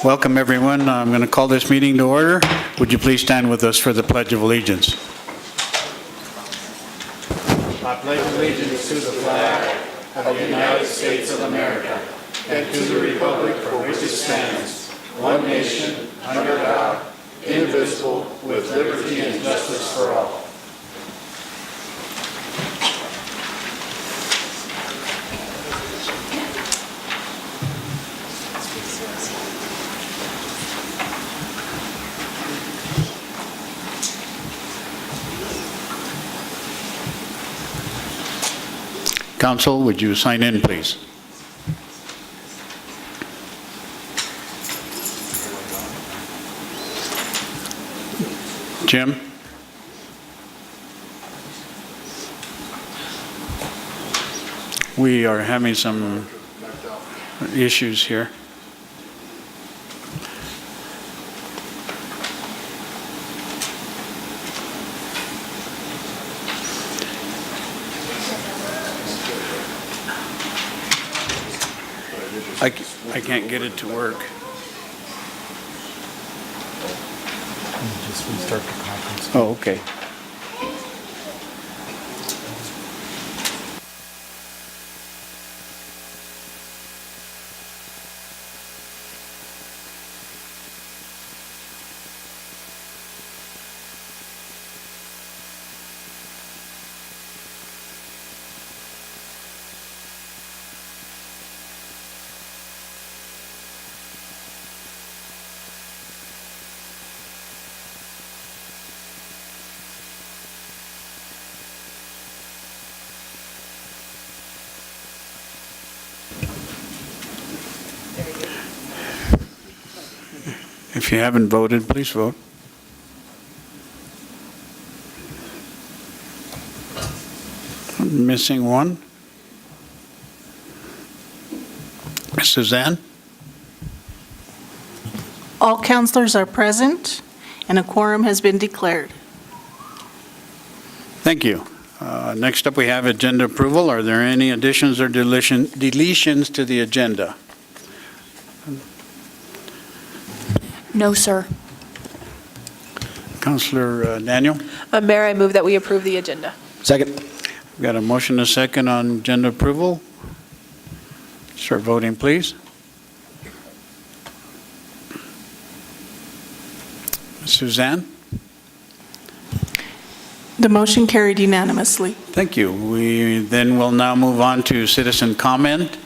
Welcome, everyone. I'm going to call this meeting to order. Would you please stand with us for the Pledge of Allegiance? I pledge allegiance to the flag of the United States of America and to the republic for which it stands, one nation, under God, indivisible, with liberty and justice for all. Council, would you sign in, please? Jim? We are having some issues here. I can't get it to work. Just restart the conference. Oh, okay. If you haven't voted, please vote. I'm missing one. Suzanne? All councilors are present, and a quorum has been declared. Thank you. Next up, we have agenda approval. Are there any additions or deletions to the agenda? No, sir. Councilor Daniel? Mayor, I move that we approve the agenda. Second. We've got a motion and a second on agenda approval. Start voting, please. Suzanne? The motion carried unanimously. Thank you. We then will now move on to citizen comment.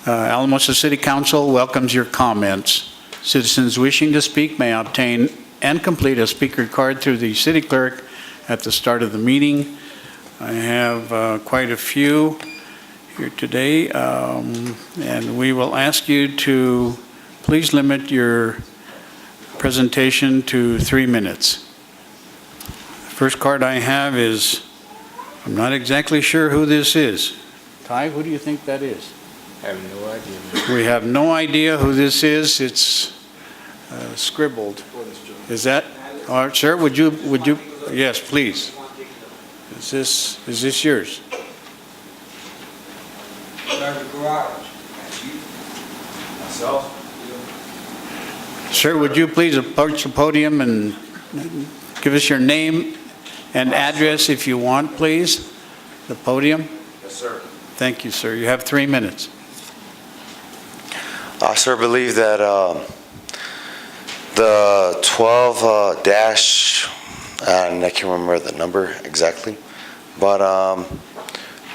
Alamosa City Council welcomes your comments. Citizens wishing to speak may obtain and complete a speaker card through the City Clerk at the start of the meeting. I have quite a few here today, and we will ask you to please limit your presentation to 3 minutes. The first card I have is, I'm not exactly sure who this is. Ty, who do you think that is? I have no idea. We have no idea who this is. It's scribbled. Is that, all right, sir, would you, yes, please. Is this yours? Myself? Sir, would you please approach the podium and give us your name and address if you want, please? The podium? Yes, sir. Thank you, sir. You have 3 minutes. I, sir, believe that the 12 dash, and I can't remember the number exactly, but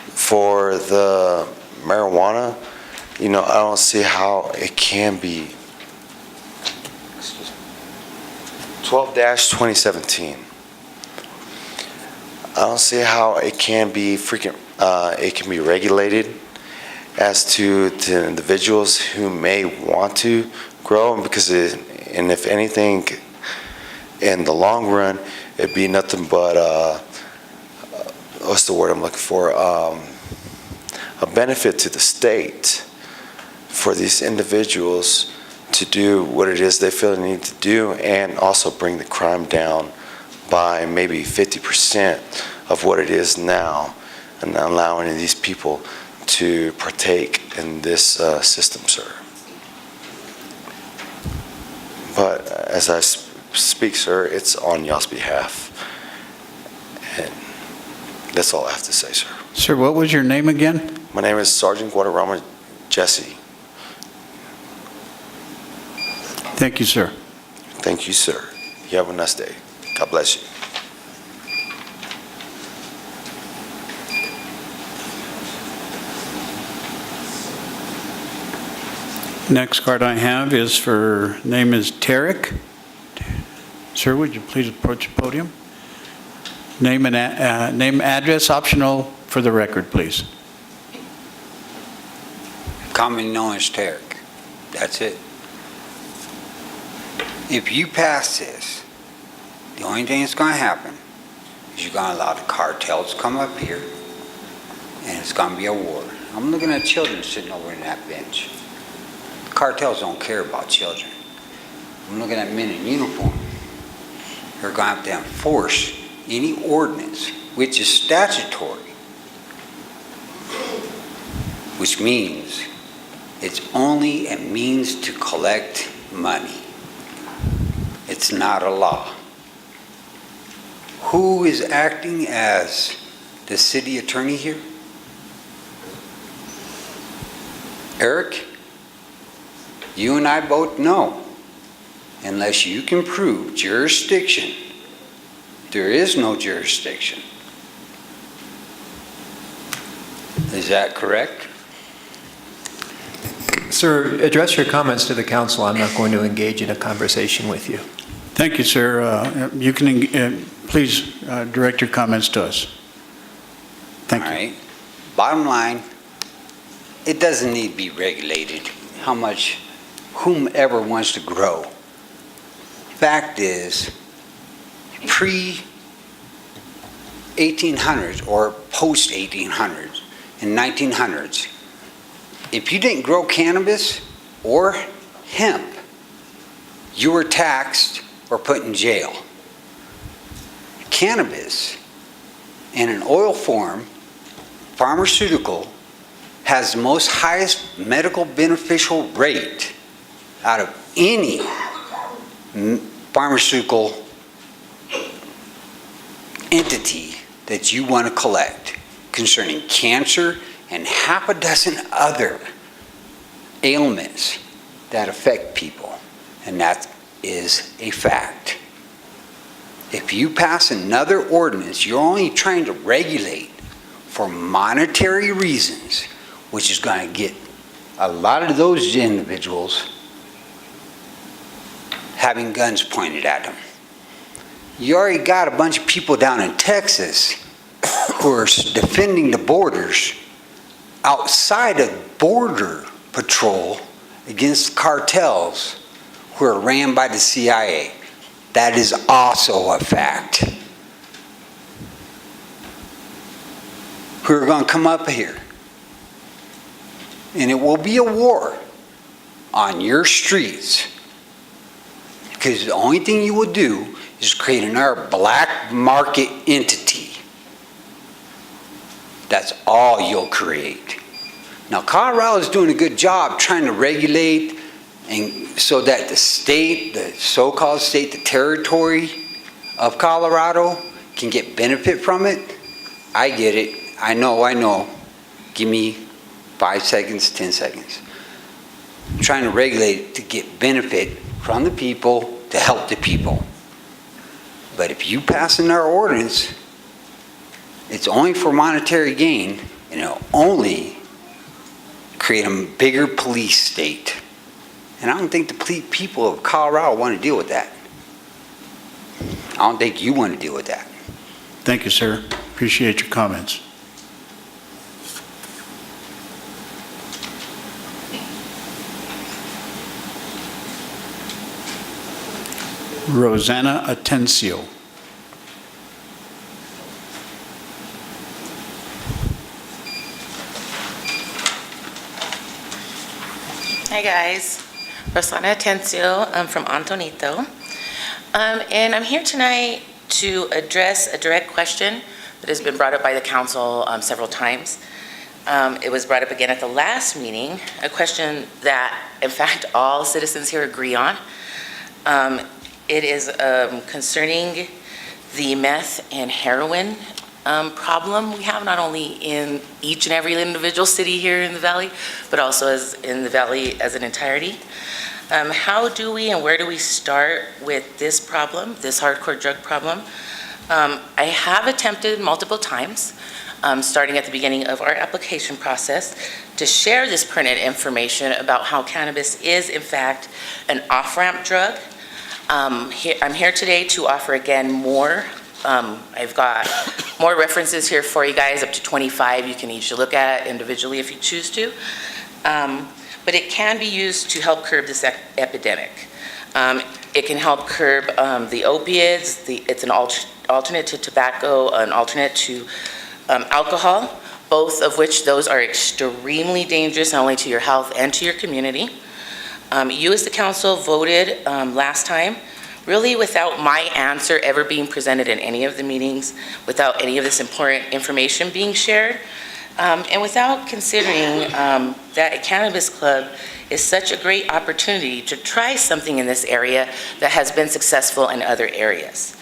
for the marijuana, you know, I don't see how it can be 12-2017. I don't see how it can be it can be regulated as to individuals who may want to grow, because and if anything, in the long run, it'd be nothing but what's the word I'm looking for? A benefit to the state for these individuals to do what it is they feel they need to do, and also bring the crime down by maybe 50% of what it is now. and allowing these people to partake in this system, sir. But as I speak, sir, it's on y'all's behalf. And that's all I have to say, sir. Sir, what was your name again? My name is Sergeant Guadarrama Jesse. Thank you, sir. Thank you, sir. You have a nice day. God bless you. Next card I have is for, name is Tarek. Sir, would you please approach the podium? Name and name, address, optional for the record, please. Commonly known as Tarek. That's it. If you pass this, the only thing that's going to happen is you're going to allow the cartels to come up here, and it's going to be a war. I'm looking at children sitting over in that bench. Cartels don't care about children. I'm looking at men in uniform. They're going to have to enforce any ordinance, which is statutory, which means it's only a means to collect money. It's not a law. Who is acting as the city attorney here? Eric? You and I both know, unless you can prove jurisdiction, there is no jurisdiction. Is that correct? Sir, address your comments to the council. I'm not going to engage in a conversation with you. Thank you, sir. You can, please direct your comments to us. Thank you. All right. Bottom line, it doesn't need to be regulated how much whomever wants to grow. Fact is, pre-1800s or post-1800s, in 1900s, if you didn't grow cannabis or hemp, you were taxed or put in jail. Cannabis, in an oil form, pharmaceutical, has the most highest medical beneficial rate out of any pharmaceutical entity that you want to collect concerning cancer and half a dozen other ailments that affect people. And that is a fact. If you pass another ordinance, you're only trying to regulate for monetary reasons, which is going to get a lot of those individuals having guns pointed at them. You already got a bunch of people down in Texas who are defending the borders outside of border patrol against cartels who are ran by the CIA. That is also a fact. Who are going to come up here. And it will be a war on your streets. Because the only thing you will do is create another black market entity. That's all you'll create. Now, Colorado is doing a good job trying to regulate and so that the state, the so-called state, the territory of Colorado can get benefit from it. I get it. I know. Give me 5 seconds, 10 seconds. I'm trying to regulate it to get benefit from the people to help the people. But if you pass in our ordinance, it's only for monetary gain, and it'll only create a bigger police state. And I don't think the people of Colorado want to deal with that. I don't think you want to deal with that. Thank you, sir. Appreciate your comments. Rosanna Atencio. Hi guys, Rosanna Atencio. I'm from Antonito. And I'm here tonight to address a direct question that has been brought up by the council several times. It was brought up again at the last meeting, a question that, in fact, all citizens here agree on. It is concerning the meth and heroin problem we have, not only in each and every individual city here in the Valley, but also as in the Valley as an entirety. How do we and where do we start with this problem, this hardcore drug problem? I have attempted multiple times, starting at the beginning of our application process, to share this pertinent information about how cannabis is, in fact, an off-ramp drug. I'm here today to offer again more. I've got more references here for you guys, up to 25 you can each look at individually if you choose to. But it can be used to help curb this epidemic. It can help curb the opiates. It's an alternate to tobacco, an alternate to alcohol, both of which those are extremely dangerous, not only to your health and to your community. You as the council voted last time, really without my answer ever being presented in any of the meetings, without any of this important information being shared, and without considering that a cannabis club is such a great opportunity to try something in this area that has been successful in other areas.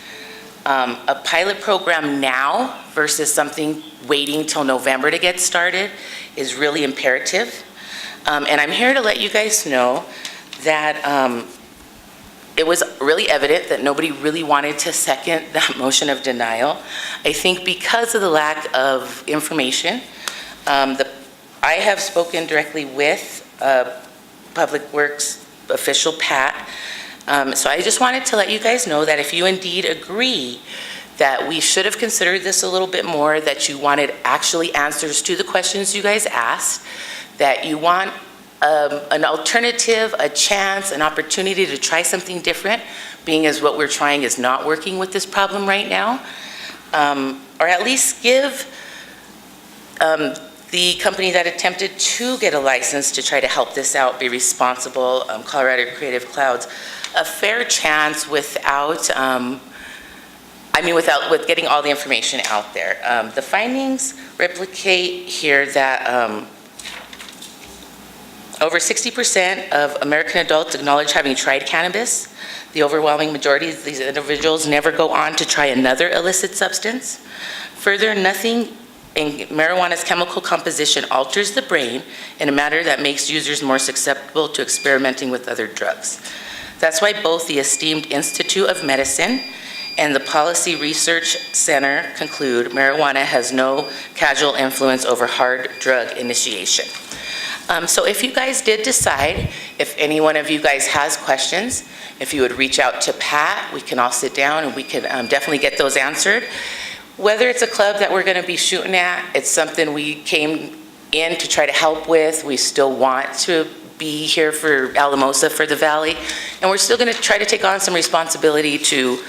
A pilot program now versus something waiting till November to get started is really imperative. And I'm here to let you guys know that it was really evident that nobody really wanted to second that motion of denial. I think because of the lack of information, I have spoken directly with Public Works official, Pat. So I just wanted to let you guys know that if you indeed agree that we should have considered this a little bit more, that you wanted actually answers to the questions you guys asked, that you want an alternative, a chance, an opportunity to try something different, being as what we're trying is not working with this problem right now, or at least give the company that attempted to get a license to try to help this out, be responsible, Colorado Creative Clouds, a fair chance without, with getting all the information out there. The findings replicate here that over 60% of American adults acknowledge having tried cannabis. The overwhelming majority of these individuals never go on to try another illicit substance. Further, nothing in marijuana's chemical composition alters the brain in a manner that makes users more susceptible to experimenting with other drugs. That's why both the esteemed Institute of Medicine and the Policy Research Center conclude marijuana has no causal influence over hard drug initiation. So if you guys did decide, if any one of you guys has questions, if you would reach out to Pat, we can all sit down and we can definitely get those answered. Whether it's a club that we're going to be shooting at, it's something we came in to try to help with. We still want to be here for Alamosa, for the Valley, and we're still going to try to take on some responsibility to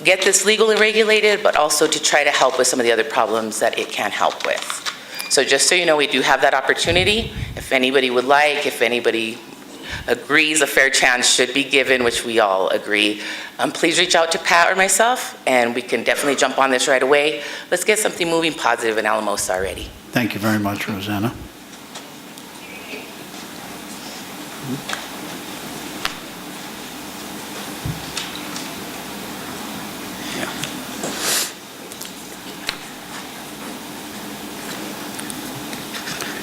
get this legal and regulated, but also to try to help with some of the other problems that it can help with. So just so you know, we do have that opportunity. If anybody would like, if anybody agrees a fair chance should be given, which we all agree, please reach out to Pat or myself, and we can definitely jump on this right away. Let's get something moving positive in Alamosa already. Thank you very much, Rosanna.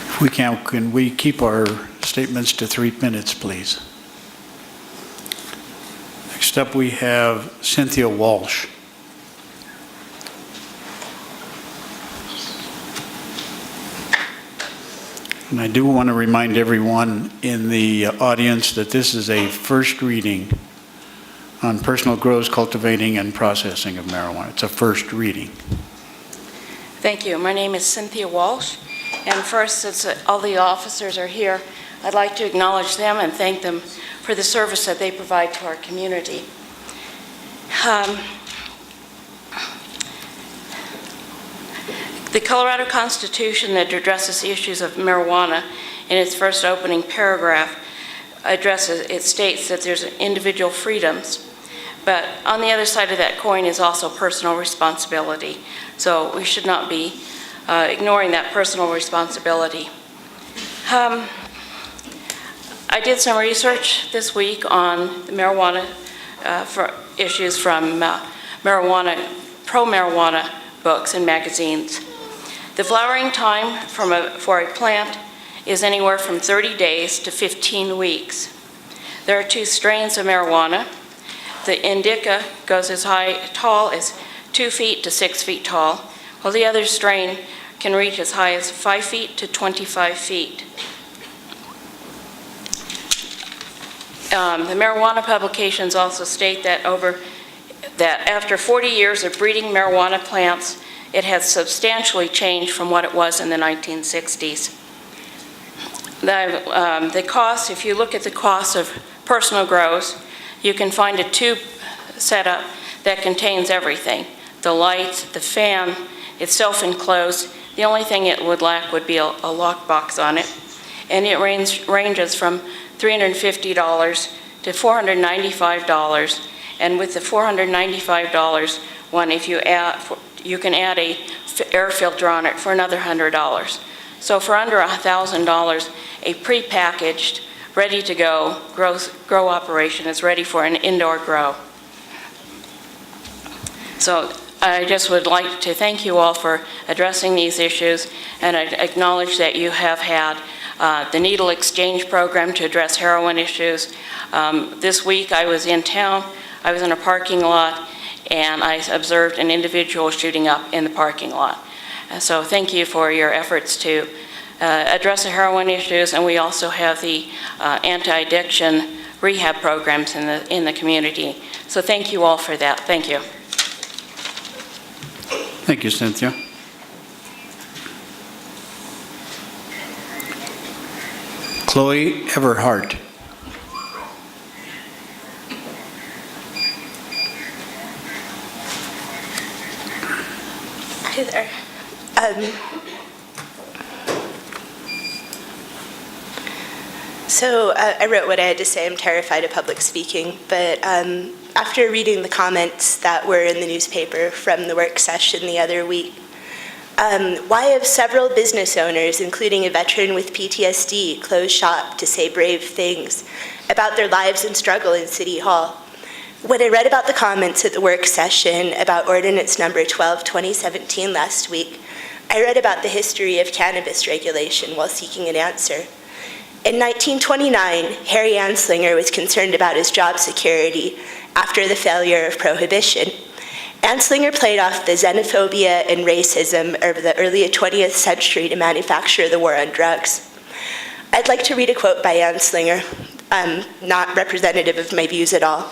If we can we keep our statements to 3 minutes, please? Next up, we have Cynthia Walsh. And I do want to remind everyone in the audience that this is a first reading on personal growth, cultivating, and processing of marijuana. It's a first reading. Thank you. My name is Cynthia Walsh. And first, since all the officers are here, I'd like to acknowledge them and thank them for the service that they provide to our community. The Colorado Constitution that addresses the issues of marijuana in its first opening paragraph it states that there's individual freedoms But on the other side of that coin is also personal responsibility. So we should not be ignoring that personal responsibility. I did some research this week on the marijuana for issues from pro-marijuana books and magazines. The flowering time for a plant is anywhere from 30 days to 15 weeks. There are 2 strains of marijuana. The indica goes as tall as 2 feet to 6 feet tall, while the other strain can reach as high as 5 feet to 25 feet. The marijuana publications also state that after 40 years of breeding marijuana plants, it has substantially changed from what it was in the 1960s. The cost, if you look at the cost of personal grows, you can find a tube setup that contains everything. The lights, the fan, it's self-enclosed. The only thing it would lack would be a lock box on it. And it ranges from $350 to $495. And with the $495 one, if you can add a air filter on it for another $100. So for under $1,000, a prepackaged, ready-to-go grow operation is ready for an indoor grow. So I just would like to thank you all for addressing these issues, and I acknowledge that you have had the needle exchange program to address heroin issues. This week I was in town, I was in a parking lot, and I observed an individual shooting up in the parking lot. So thank you for your efforts to address the heroin issues, and we also have the anti-addiction rehab programs in the community. So thank you all for that. Thank you. Thank you, Cynthia. Chloe Everhart. Hi there. I wrote what I had to say. I'm terrified of public speaking, but after reading the comments that were in the newspaper from the work session the other week, why have several business owners, including a veteran with PTSD, closed shop to say brave things about their lives and struggle in City Hall? When I read about the comments at the work session about Ordinance Number 12, 2017 last week, I read about the history of cannabis regulation while seeking an answer. In 1929, Harry Anslinger was concerned about his job security after the failure of Prohibition. Anslinger played off the xenophobia and racism of the early 20th century to manufacture the war on drugs. I'd like to read a quote by Anslinger, not representative of my views at all.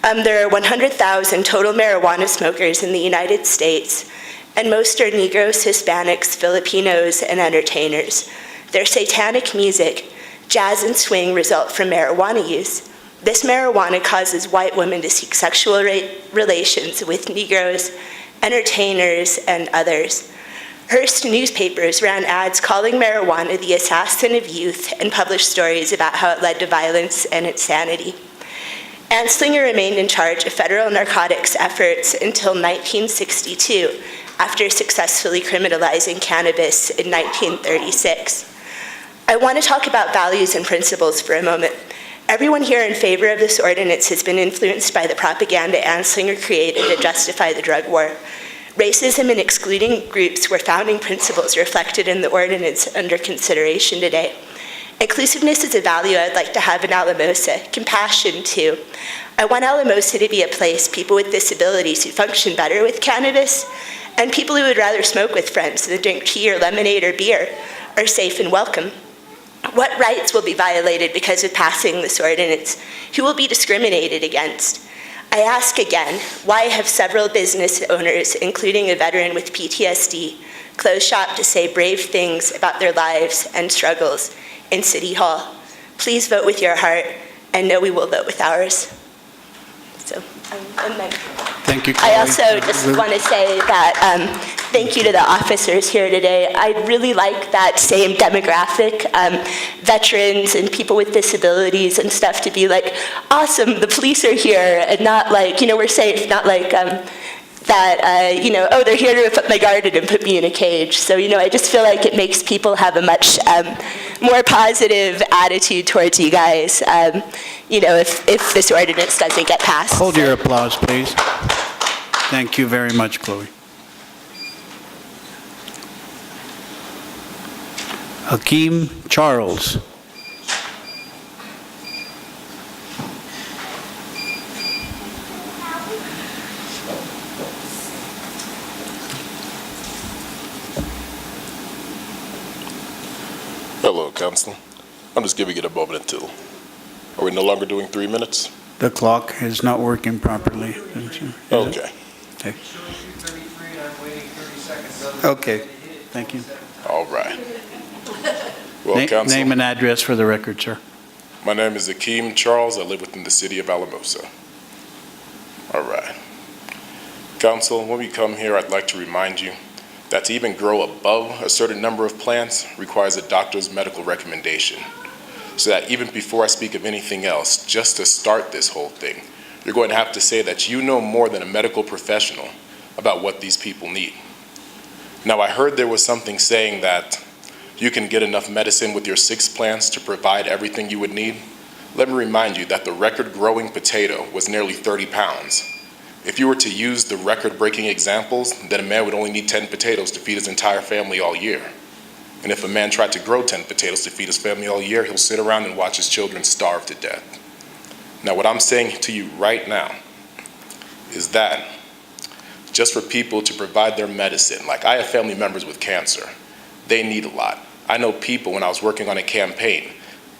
There are 100,000 total marijuana smokers in the United States, and most are Negroes, Hispanics, Filipinos, and entertainers. Their satanic music, jazz and swing result from marijuana use. This marijuana causes white women to seek sexual relations with Negroes, entertainers, and others. Hearst newspapers ran ads calling marijuana the assassin of youth and published stories about how it led to violence and insanity. Anslinger remained in charge of federal narcotics efforts until 1962, after successfully criminalizing cannabis in 1936. I want to talk about values and principles for a moment. Everyone here in favor of this ordinance has been influenced by the propaganda Anslinger created to justify the drug war. Racism and excluding groups were founding principles reflected in the ordinance under consideration today. Inclusiveness is a value I'd like to have in Alamosa. Compassion, too. I want Alamosa to be a place people with disabilities who function better with cannabis and people who would rather smoke with friends than drink tea or lemonade or beer are safe and welcome. What rights will be violated because of passing this ordinance? Who will be discriminated against? I ask again, why have several business owners, including a veteran with PTSD, closed shop to say brave things about their lives and struggles in City Hall? Please vote with your heart, and know we will vote with ours. So, and then Thank you, Chloe. I also just want to say that thank you to the officers here today. I really like that same demographic, veterans and people with disabilities and stuff, to be like, awesome, the police are here, and not like, we're safe, not like that, oh, they're here to rip up my garden and put me in a cage. So, I just feel like it makes people have a much more positive attitude towards you guys, if this ordinance doesn't get passed. Hold your applause, please. Thank you very much, Chloe. Hakeem Charles. Hello, Council. I'm just giving it a moment until. Are we no longer doing 3 minutes? The clock is not working properly. Is it? Okay. Okay. Okay, thank you. All right. Well, Council, Name and address for the record, sir. my name is Hakeem Charles. I live within the city of Alamosa. All right. Council, when we come here, I'd like to remind you that to even grow above a certain number of plants requires a doctor's medical recommendation. So that even before I speak of anything else, just to start this whole thing, you're going to have to say that you know more than a medical professional about what these people need. Now, I heard there was something saying that you can get enough medicine with your 6 plants to provide everything you would need. Let me remind you that the record-growing potato was nearly 30 pounds. If you were to use the record-breaking examples, then a man would only need 10 potatoes to feed his entire family all year. And if a man tried to grow 10 potatoes to feed his family all year, he'll sit around and watch his children starve to death. Now, what I'm saying to you right now is that just for people to provide their medicine, like I have family members with cancer, they need a lot. I know people, when I was working on a campaign,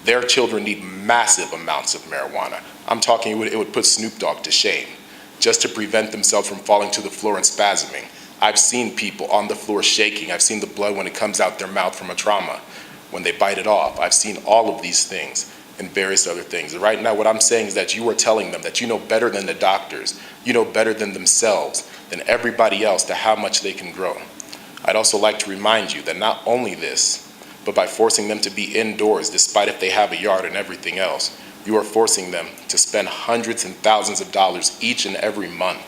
their children need massive amounts of marijuana. I'm talking it would put Snoop Dogg to shame, just to prevent themselves from falling to the floor and spasming. I've seen people on the floor shaking. I've seen the blood when it comes out their mouth from a trauma, when they bite it off. I've seen all of these things and various other things. And right now, what I'm saying is that you are telling them that you know better than the doctors, you know better than themselves, than everybody else, to how much they can grow. I'd also like to remind you that not only this, but by forcing them to be indoors, despite if they have a yard and everything else, you are forcing them to spend hundreds and thousands of dollars each and every month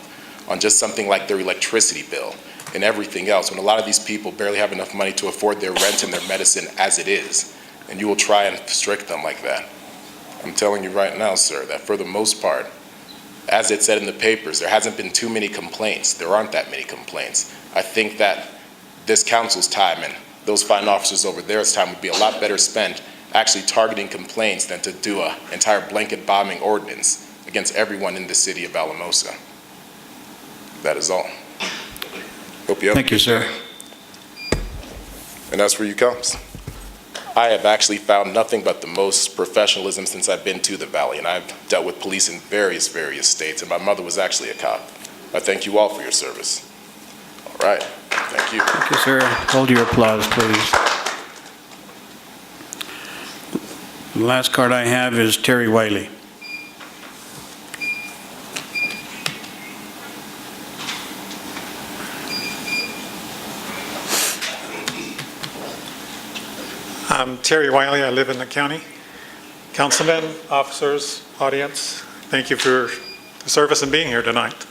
on just something like their electricity bill and everything else, when a lot of these people barely have enough money to afford their rent and their medicine as it is, and you will try and restrict them like that. I'm telling you right now, sir, that for the most part, as it said in the papers, there hasn't been too many complaints. There aren't that many complaints. I think that this council's time and those fine officers over there's time would be a lot better spent actually targeting complaints than to do an entire blanket bombing ordinance against everyone in the city of Alamosa. That is all. Hope you have Thank you, sir. And as for you, Combs, I have actually found nothing but the most professionalism since I've been to the Valley, and I've dealt with police in various states, and my mother was actually a cop. I thank you all for your service. All right, thank you. Thank you, sir. Hold your applause, please. The last card I have is Terry Wiley. I'm Terry Wiley. I live in the county. Councilmen, officers, audience, thank you for the service and being here tonight.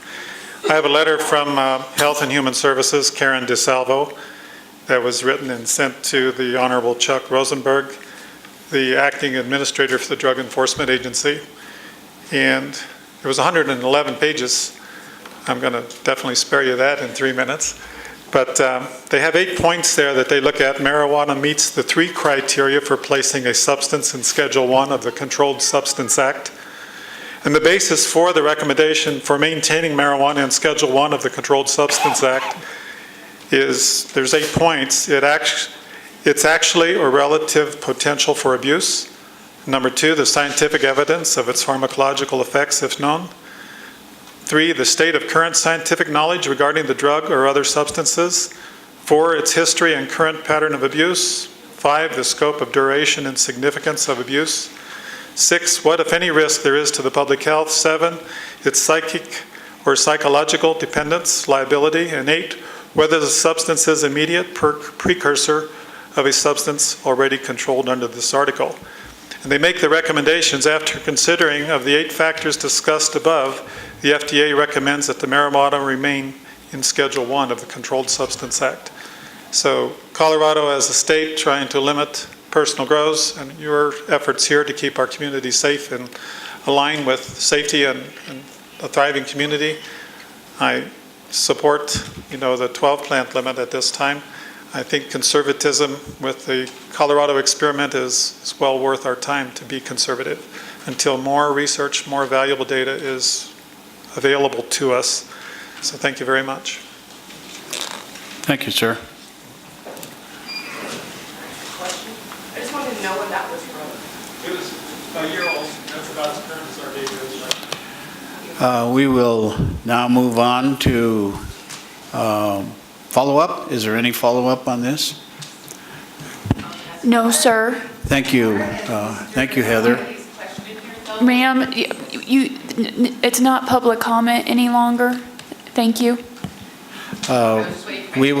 I have a letter from Health and Human Services, Karen DeSalvo, that was written and sent to the Honorable Chuck Rosenberg, the acting administrator for the Drug Enforcement Agency. And it was 111 pages. I'm going to definitely spare you that in 3 minutes. But they have 8 points there that they look at. Marijuana meets the 3 criteria for placing a substance in Schedule 1 of the Controlled Substance Act. And the basis for the recommendation for maintaining marijuana in Schedule 1 of the Controlled Substance Act is, there's 8 points. It's actually or relative potential for abuse. Number 2, the scientific evidence of its pharmacological effects if known. 3, the state of current scientific knowledge regarding the drug or other substances. 4, its history and current pattern of abuse. 5, the scope of duration and significance of abuse. 6, what, if any, risk there is to the public health. 7, its psychic or psychological dependence, liability. And 8, whether the substance is immediate precursor of a substance already controlled under this article. And they make the recommendations after considering of the 8 factors discussed above. The FDA recommends that the marijuana remain in Schedule 1 of the Controlled Substance Act. So Colorado as a state trying to limit personal grows, and your efforts here to keep our community safe and align with safety and a thriving community. I support, the 12 plant limit at this time. I think conservatism with the Colorado experiment is well worth our time to be conservative until more research, more valuable data is available to us. So thank you very much. Thank you, sir. I just wanted to know when that was from. It was a year old. That's about as current as our data is right now. We will now move on to follow-up. Is there any follow-up on this? No, sir. Thank you. Thank you, Heather. Ma'am, it's not public comment any longer. Thank you. We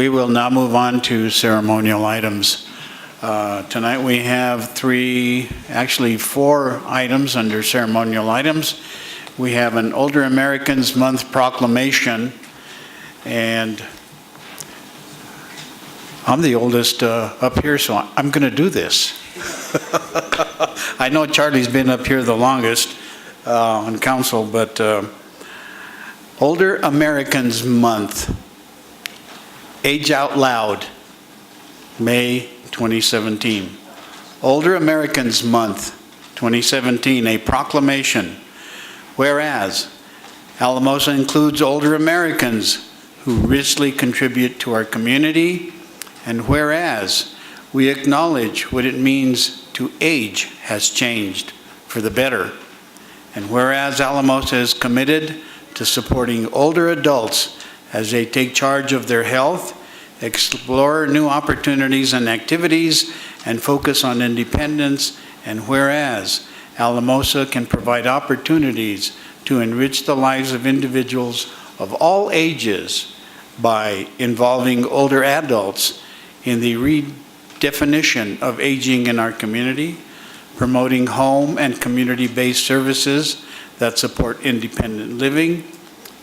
will now move on to ceremonial items. Tonight we have 4 items under ceremonial items. We have an Older Americans Month proclamation, and I'm the oldest up here, so I'm going to do this. I know Charlie's been up here the longest on council, but Older Americans Month, Age Out Loud, May 2017. Older Americans Month 2017, a proclamation. Whereas Alamosa includes older Americans who richly contribute to our community, and whereas we acknowledge what it means to age has changed for the better, and whereas Alamosa is committed to supporting older adults as they take charge of their health, explore new opportunities and activities, and focus on independence, and whereas Alamosa can provide opportunities to enrich the lives of individuals of all ages by involving older adults in the redefinition of aging in our community, promoting home and community-based services that support independent living,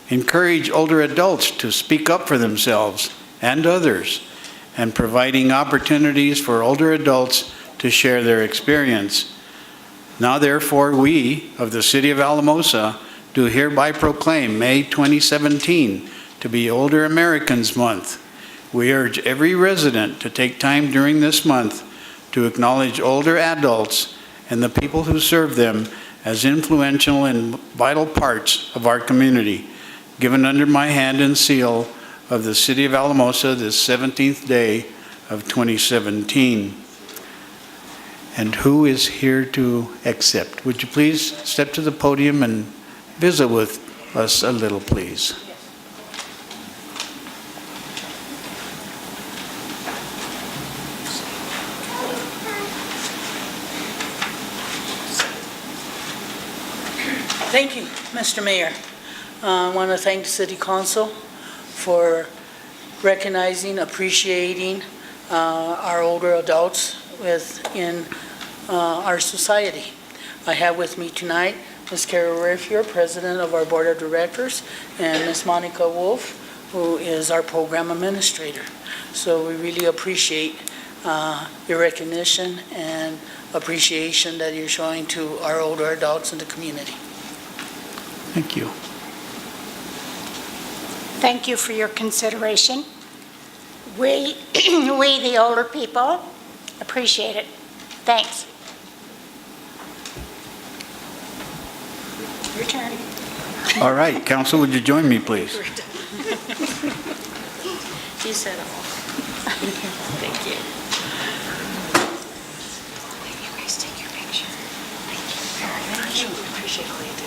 encourage older adults to speak up for themselves and others, and providing opportunities for older adults to share their experience. Now therefore, we of the City of Alamosa do hereby proclaim May 2017 to be Older Americans Month. We urge every resident to take time during this month to acknowledge older adults and the people who serve them as influential and vital parts of our community. Given under my hand and seal of the City of Alamosa this 17th day of 2017. And who is here to accept? Would you please step to the podium and visit with us a little, please? Thank you, Mr. Mayor. I want to thank the City Council for recognizing, appreciating our older adults within our society. I have with me tonight Ms. Carol, President of our Board of Directors, and Ms. Monica Wolf, who is our Program Administrator. So we really appreciate your recognition and appreciation that you're showing to our older adults in the community. Thank you. Thank you for your consideration. We, the older people, appreciate it. Thanks. Your turn. All right, Council, would you join me, please? You said all. Thank you. You guys take your picture. Thank you very much. Thank you. Appreciate all you do.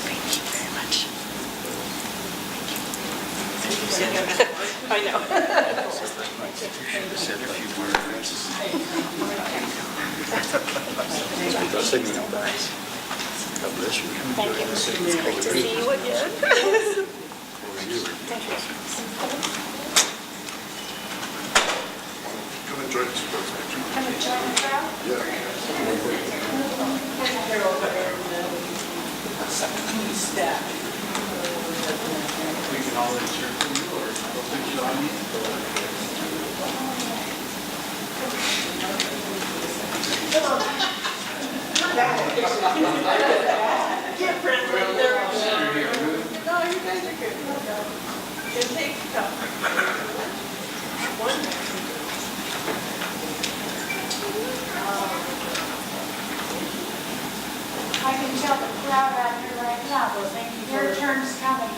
Thank you very much. I know. Thank you. It's great to see you again. I can tell the crowd out here right now, but thank you. Your turn's coming.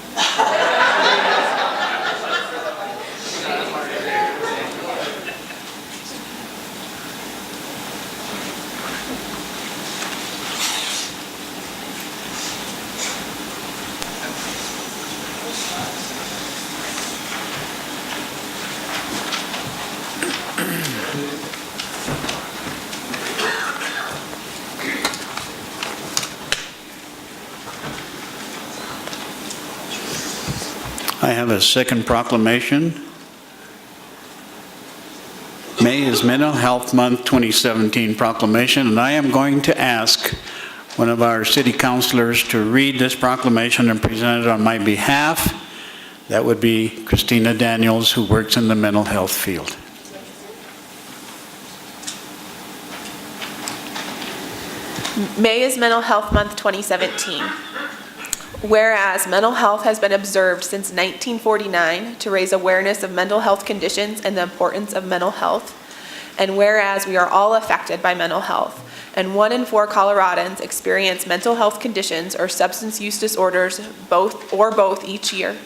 I have a second proclamation. May is Mental Health Month 2017 proclamation, and I am going to ask one of our city councilors to read this proclamation and present it on my behalf. That would be Christina Daniels, who works in the mental health field. May is Mental Health Month 2017. Whereas mental health has been observed since 1949 to raise awareness of mental health conditions and the importance of mental health, and whereas we are all affected by mental health, and 1 in 4 Coloradans experience mental health conditions or substance use disorders, both each year,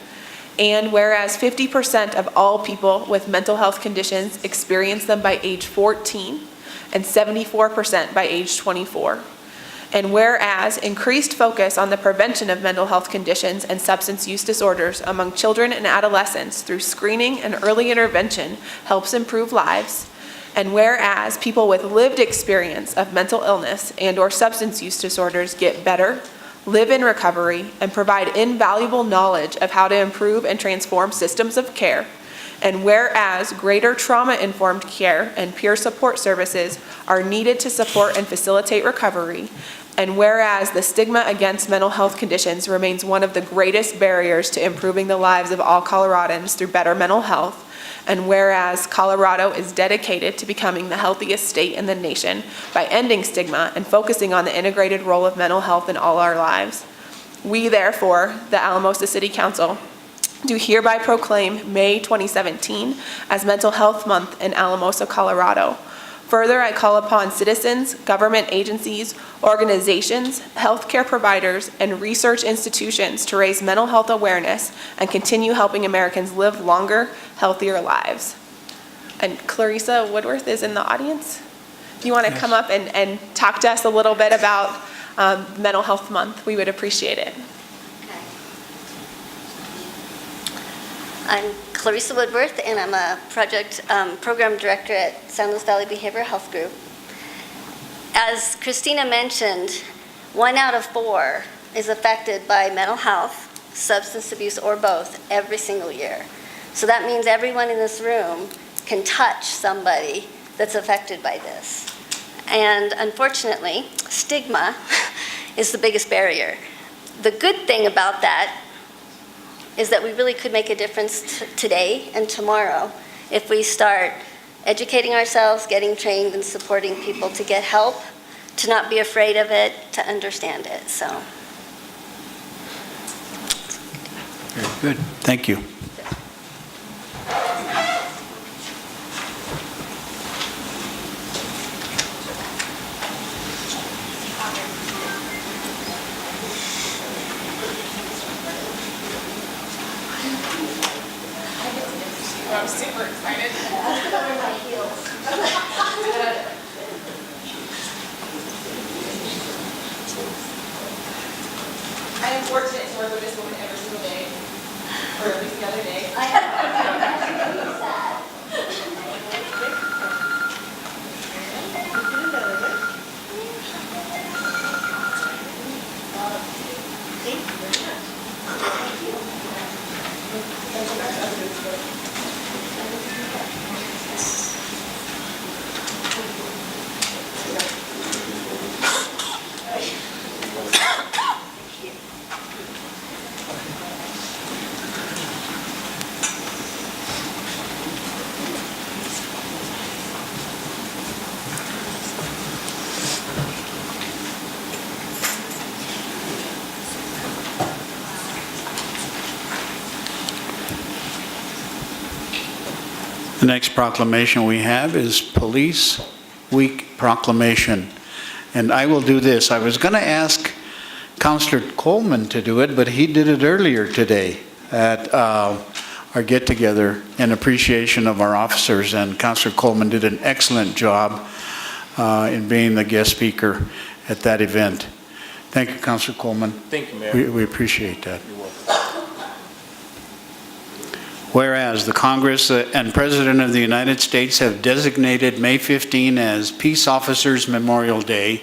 and whereas 50% of all people with mental health conditions experience them by age 14 and 74% by age 24. And whereas increased focus on the prevention of mental health conditions and substance use disorders among children and adolescents through screening and early intervention helps improve lives, and whereas people with lived experience of mental illness and/or substance use disorders get better, live in recovery, and provide invaluable knowledge of how to improve and transform systems of care, and whereas greater trauma-informed care and peer support services are needed to support and facilitate recovery, and whereas the stigma against mental health conditions remains one of the greatest barriers to improving the lives of all Coloradans through better mental health, and whereas Colorado is dedicated to becoming the healthiest state in the nation by ending stigma and focusing on the integrated role of mental health in all our lives, we therefore, the Alamosa City Council, do hereby proclaim May 2017 as Mental Health Month in Alamosa, Colorado. Further, I call upon citizens, government agencies, organizations, healthcare providers, and research institutions to raise mental health awareness and continue helping Americans live longer, healthier lives. And Clarissa Woodworth is in the audience. Do you want to come up and talk to us a little bit about Mental Health Month? We would appreciate it. I'm Clarissa Woodworth, and I'm a program director at San Luis Valley Behavioral Health Group. As Christina mentioned, 1 out of 4 is affected by mental health, substance abuse, or both every single year. So that means everyone in this room can touch somebody that's affected by this. And unfortunately, stigma is the biggest barrier. The good thing about that is that we really could make a difference today and tomorrow if we start educating ourselves, getting trained, and supporting people to get help, to not be afraid of it, to understand it. So. Very good. Thank you. I'm super excited. I am fortunate to work with this woman every single day, or at least the other day. The next proclamation we have is Police Week Proclamation. And I will do this. I was going to ask Councillor Coleman to do it, but he did it earlier today at our get-together in appreciation of our officers. And Councillor Coleman did an excellent job in being the guest speaker at that event. Thank you, Councillor Coleman. Thank you, Mayor. We appreciate that. You're welcome. Whereas the Congress and President of the United States have designated May 15 as Peace Officers Memorial Day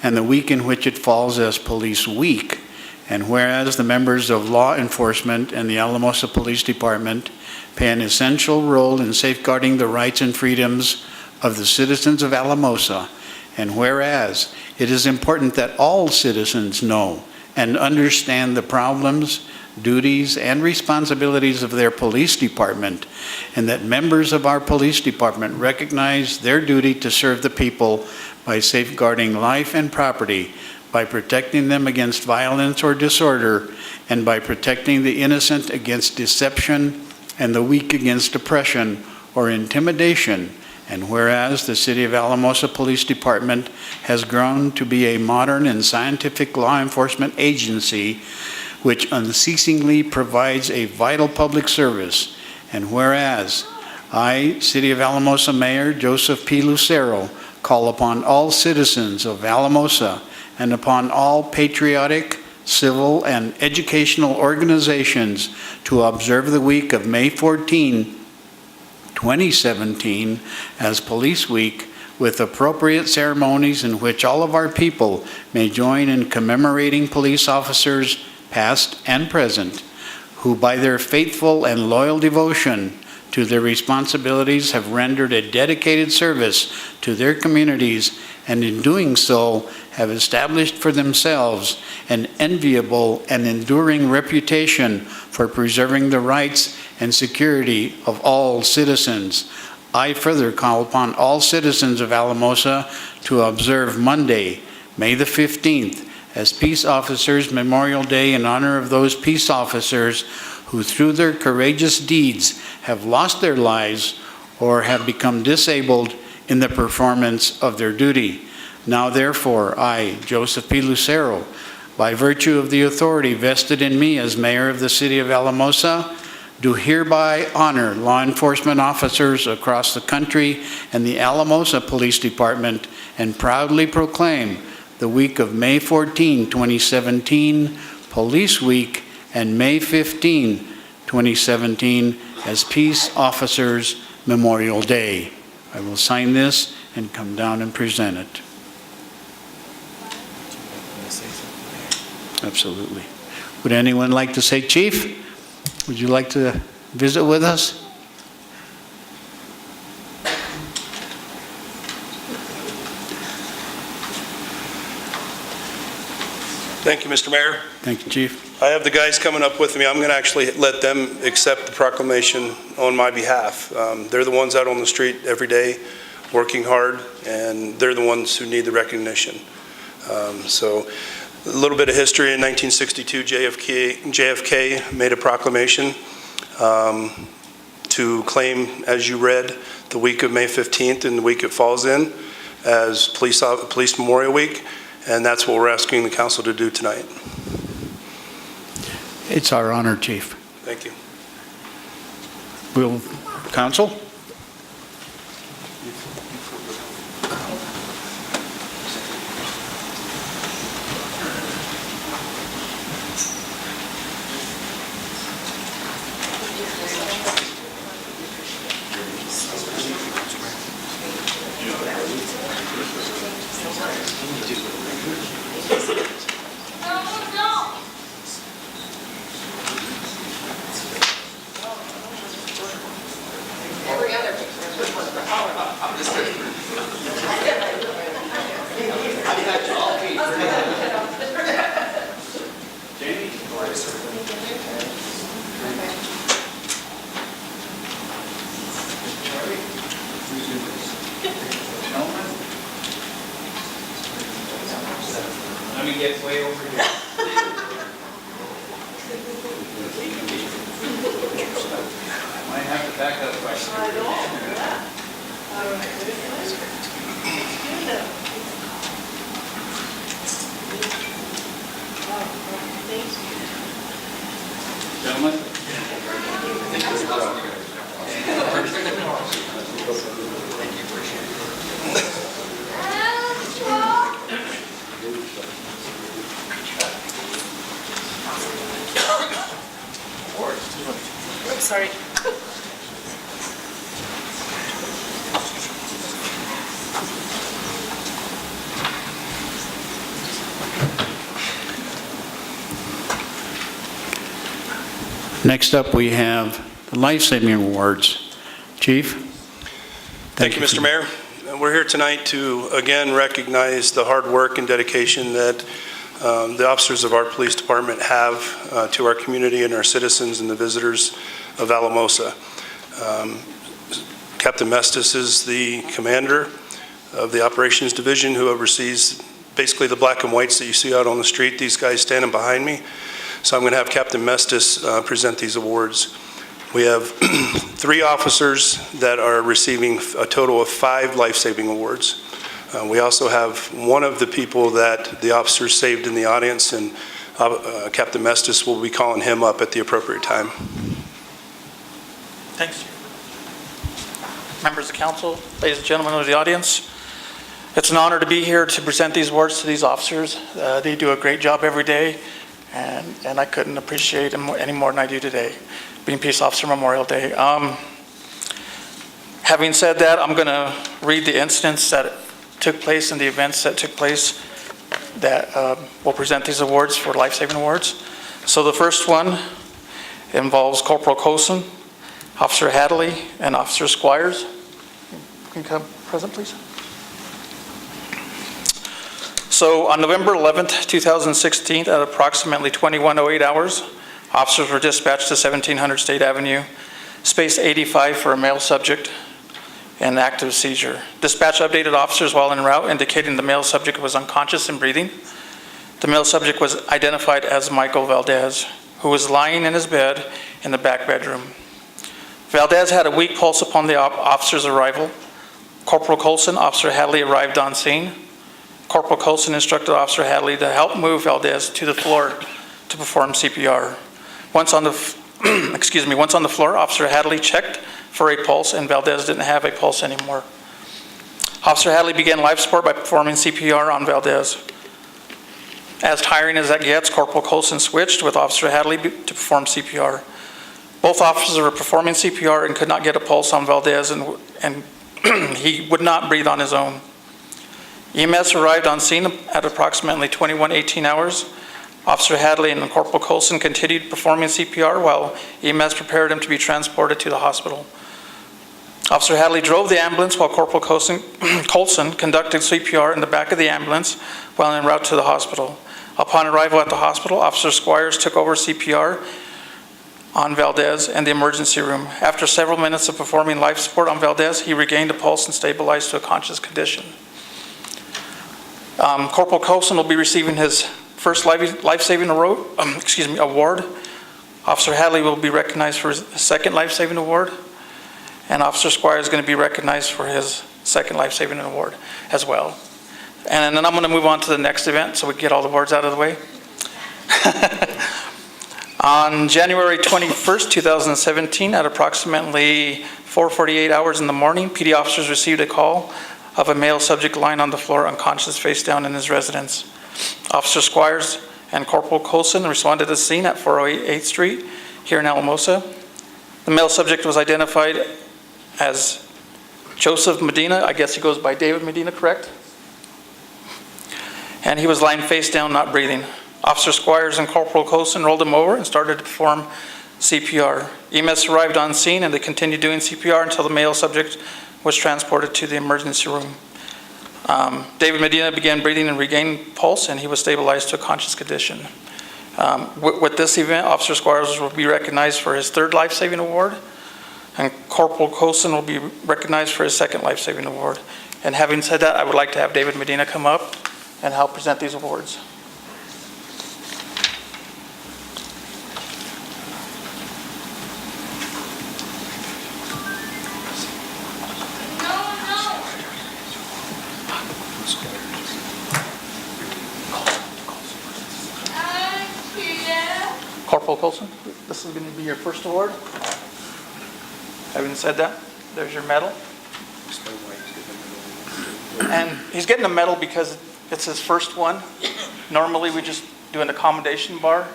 and the week in which it falls as Police Week, and whereas the members of law enforcement and the Alamosa Police Department play an essential role in safeguarding the rights and freedoms of the citizens of Alamosa, and whereas it is important that all citizens know and understand the problems, duties, and responsibilities of their police department, and that members of our police department recognize their duty to serve the people by safeguarding life and property, by protecting them against violence or disorder, and by protecting the innocent against deception and the weak against oppression or intimidation. And whereas the City of Alamosa Police Department has grown to be a modern and scientific law enforcement agency which unceasingly provides a vital public service. And whereas I, City of Alamosa Mayor Joseph P. Lucero, call upon all citizens of Alamosa and upon all patriotic, civil, and educational organizations to observe the week of May 14, 2017 as Police Week, with appropriate ceremonies in which all of our people may join in commemorating police officers, past and present, who by their faithful and loyal devotion to their responsibilities have rendered a dedicated service to their communities, and in doing so have established for themselves an enviable and enduring reputation for preserving the rights and security of all citizens. I further call upon all citizens of Alamosa to observe Monday, May the 15th, as Peace Officers Memorial Day in honor of those peace officers who through their courageous deeds have lost their lives or have become disabled in the performance of their duty. Now therefore, I, Joseph P. Lucero, by virtue of the authority vested in me as Mayor of the City of Alamosa, do hereby honor law enforcement officers across the country and the Alamosa Police Department, and proudly proclaim the week of May 14, 2017, Police Week, and May 15, 2017, as Peace Officers Memorial Day. I will sign this and come down and present it. Absolutely. Would anyone like to say, Chief? Would you like to visit with us? Thank you, Mr. Mayor. Thank you, Chief. I have the guys coming up with me. I'm going to actually let them accept the proclamation on my behalf. They're the ones out on the street every day working hard, and they're the ones who need the recognition. So a little bit of history. In 1962, JFK made a proclamation to claim, as you read, the week of May 15th and the week it falls in as Police Memorial Week, and that's what we're asking the council to do tonight. It's our honor, Chief. Thank you. Will council? Let me get way over here. Might have to back up question. Next up, we have the Life-Saving Awards. Chief? Thank you, Mr. Mayor. We're here tonight to, again, recognize the hard work and dedication that the officers of our police department have to our community and our citizens and the visitors of Alamosa. Captain Mestis is the commander of the Operations Division who oversees basically the black and whites that you see out on the street, these guys standing behind me. So I'm going to have Captain Mestis present these awards. We have 3 officers that are receiving a total of 5 life-saving awards. We also have one of the people that the officers saved in the audience, and Captain Mestis will be calling him up at the appropriate time. Thanks. Members of council, ladies and gentlemen of the audience, it's an honor to be here to present these awards to these officers. They do a great job every day, and I couldn't appreciate them any more than I do today, being Peace Officer Memorial Day. Having said that, I'm going to read the incidents that took place and the events that took place that will present these awards for life-saving awards. So the first one involves Corporal Coulson, Officer Hadley, and Officer Squires. Can you come present, please? So on November 11th, 2016, at approximately 21:08 hours, officers were dispatched to 1700 State Avenue, space 85 for a male subject in active seizure. Dispatch updated officers while en route, indicating the male subject was unconscious and breathing. The male subject was identified as Michael Valdez, who was lying in his bed in the back bedroom. Valdez had a weak pulse upon the officer's arrival. Corporal Coulson, Officer Hadley arrived on scene. Corporal Coulson instructed Officer Hadley to help move Valdez to the floor to perform CPR. Once on the floor, Officer Hadley checked for a pulse, and Valdez didn't have a pulse anymore. Officer Hadley began life support by performing CPR on Valdez. As tiring as that gets, Corporal Coulson switched with Officer Hadley to perform CPR. Both officers were performing CPR and could not get a pulse on Valdez, and he would not breathe on his own. EMS arrived on scene at approximately 21:18 hours. Officer Hadley and Corporal Coulson continued performing CPR while EMS prepared him to be transported to the hospital. Officer Hadley drove the ambulance while Corporal Coulson conducted CPR in the back of the ambulance while en route to the hospital. Upon arrival at the hospital, Officer Squires took over CPR on Valdez in the emergency room. After several minutes of performing life support on Valdez, he regained a pulse and stabilized to a conscious condition. Corporal Coulson will be receiving his first life-saving award. Officer Hadley will be recognized for his second life-saving award, and Officer Squires is going to be recognized for his second life-saving award as well. And then I'm going to move on to the next event so we can get all the awards out of the way. On January 21st, 2017, at approximately 4:48 hours in the morning, PD officers received a call of a male subject lying on the floor unconscious face down in his residence. Officer Squires and Corporal Coulson responded to the scene at 408 8th Street here in Alamosa. The male subject was identified as Joseph Medina. I guess he goes by David Medina, correct? And he was lying face down, not breathing. Officer Squires and Corporal Coulson rolled him over and started to perform CPR. EMS arrived on scene and they continued doing CPR until the male subject was transported to the emergency room. David Medina began breathing and regained pulse, and he was stabilized to a conscious condition. With this event, Officer Squires will be recognized for his third life-saving award, and Corporal Coulson will be recognized for his second life-saving award. And having said that, I would like to have David Medina come up and help present these awards. Corporal Coulson, this is going to be your first award. Having said that, there's your medal. And he's getting a medal because it's his first one. Normally we just do an accommodation bar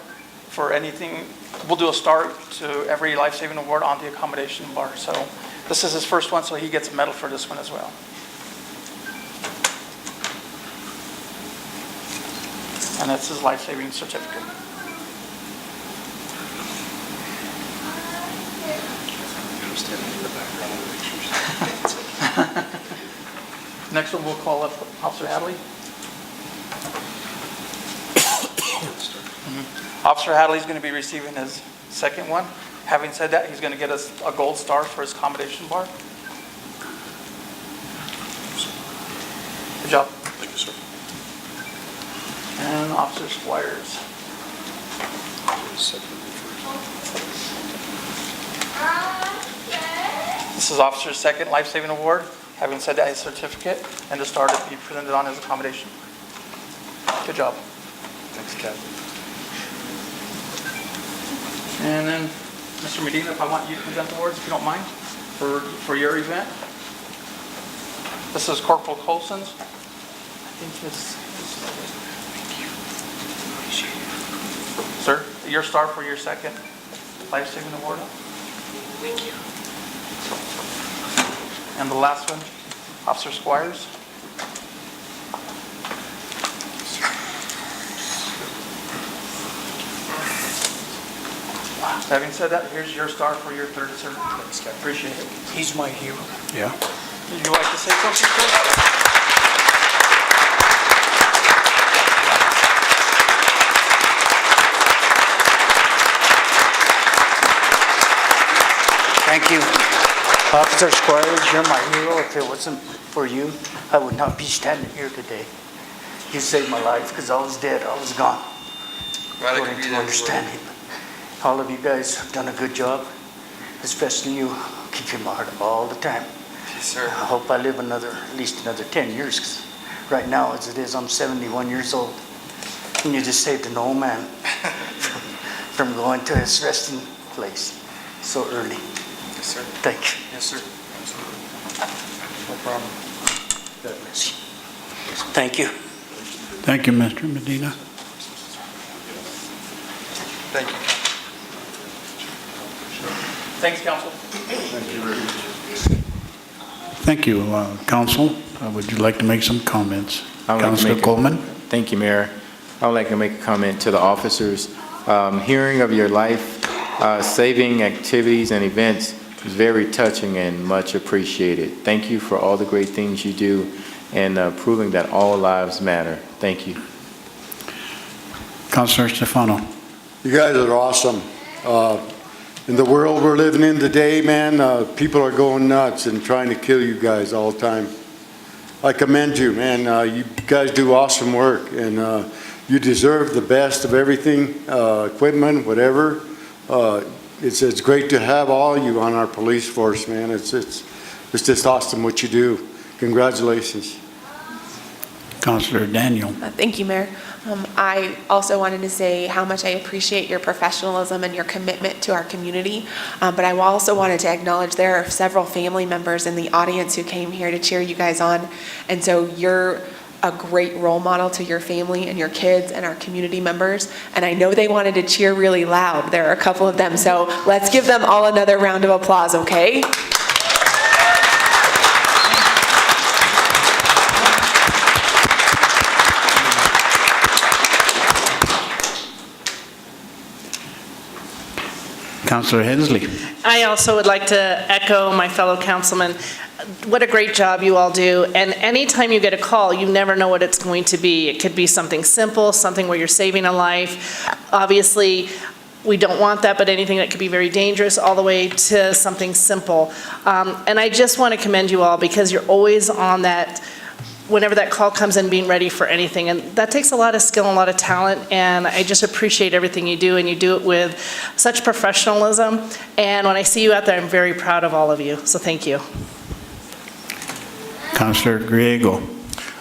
for anything. We'll do a star to every life-saving award on the accommodation bar. So this is his first one, so he gets a medal for this one as well. And that's his life-saving certificate. Next one, we'll call up Officer Hadley. Officer Hadley's going to be receiving his second one. Having said that, he's going to get us a gold star for his commendation bar. Good job. Thank you, sir. And Officer Squires. This is Officer's second life-saving award. Having said that, his certificate and the star to be presented on his accommodation. Good job. Thanks, Captain. And then, Mr. Medina, if I want you to present the awards, if you don't mind, for your event. This is Corporal Colson's. I think this. Sir, your star for your second life-saving award. Thank you. And the last one, Officer Squires. Having said that, here's your star for your third service. Thanks, appreciate it. He's my hero. Yeah. Would you like to say something, sir? Thank you. Officer Squires, you're my hero. If it wasn't for you, I would not be standing here today. You saved my life because I was dead. I was gone. According to understanding. All of you guys have done a good job, especially you. Keep your heart all the time. Yes, sir. I hope I live at least another 10 years, because right now, as it is, I'm 71 years old. And you just saved an old man from going to his resting place so early. Yes, sir. Thank you. Yes, sir. No problem. God bless you. Thank you. Thank you, Mr. Medina. Thank you. Thanks, Council. Thank you, Council. Would you like to make some comments? Councilor Coleman? Thank you, Mayor. I would like to make a comment to the officers. Hearing of your life-saving activities and events is very touching and much appreciated. Thank you for all the great things you do and proving that all lives matter. Thank you. Councilor Stefano? You guys are awesome. In the world we're living in today, man, people are going nuts and trying to kill you guys all the time. I commend you, man. You guys do awesome work, and you deserve the best of everything, equipment, whatever. It's great to have all of you on our police force, man. It's just awesome what you do. Congratulations. Councilor Daniel? Thank you, Mayor. I also wanted to say how much I appreciate your professionalism and your commitment to our community. But I also wanted to acknowledge there are several family members in the audience who came here to cheer you guys on. And so you're a great role model to your family and your kids and our community members. And I know they wanted to cheer really loud. There are a couple of them. So let's give them all another round of applause, okay? Councilor Hensley? I also would like to echo my fellow councilmen. What a great job you all do. And anytime you get a call, you never know what it's going to be. It could be something simple, something where you're saving a life. Obviously, we don't want that, but anything that could be very dangerous, all the way to something simple. And I just want to commend you all, because you're always on that, whenever that call comes in, being ready for anything. And that takes a lot of skill and a lot of talent, and I just appreciate everything you do, and you do it with such professionalism. And when I see you out there, I'm very proud of all of you, so thank you. Councilor Griego?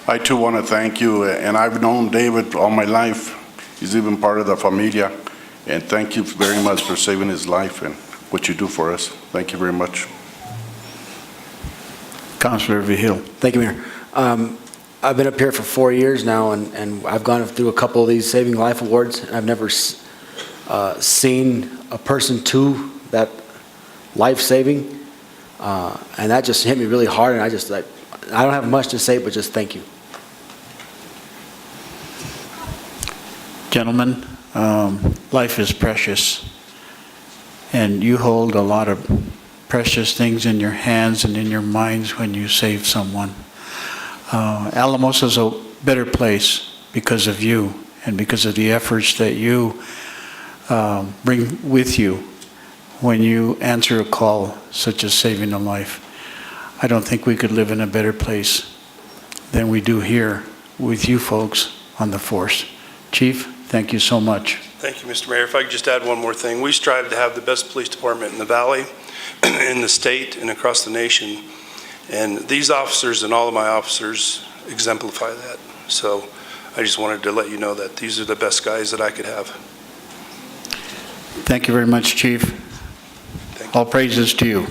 I too want to thank you, and I've known David all my life. He's even part of the familia, and thank you very much for saving his life and what you do for us. Thank you very much. Councilor Vigil? Thank you, Mayor. I've been up here for 4 years now, and I've gone through a couple of these Saving Life Awards, and I've never seen a person to that life-saving, and that just hit me really hard, and I don't have much to say, but just thank you. Gentlemen, life is precious, and you hold a lot of precious things in your hands and in your minds when you save someone. Alamosa is a better place because of you and because of the efforts that you bring with you when you answer a call such as saving a life. I don't think we could live in a better place than we do here with you folks on the force. Chief, thank you so much. Thank you, Mr. Mayor. If I could just add one more thing. We strive to have the best police department in the valley, in the state, and across the nation. And these officers and all of my officers exemplify that. So I just wanted to let you know that these are the best guys that I could have. Thank you very much, Chief. All praises to you.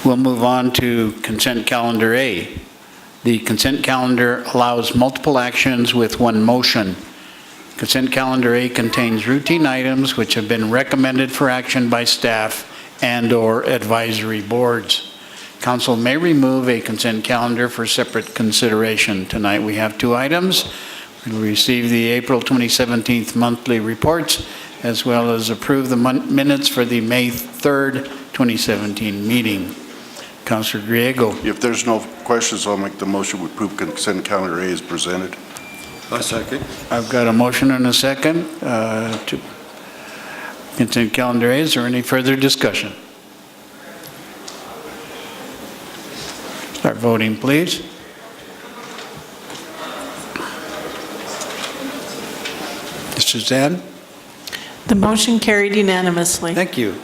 We'll move on to consent calendar A. The consent calendar allows multiple actions with one motion. Consent calendar A contains routine items which have been recommended for action by staff and/or advisory boards. Council may remove a consent calendar for separate consideration. Tonight we have two items. We'll receive the April 2017 monthly reports as well as approve the minutes for the May 3rd, 2017 meeting. Councilor Griego. If there's no questions, I'll make the motion to approve consent calendar A as presented. A second. I've got a motion and a second to consent calendar A. Is there any further discussion? Start voting, please. Suzanne? The motion carried unanimously. Thank you.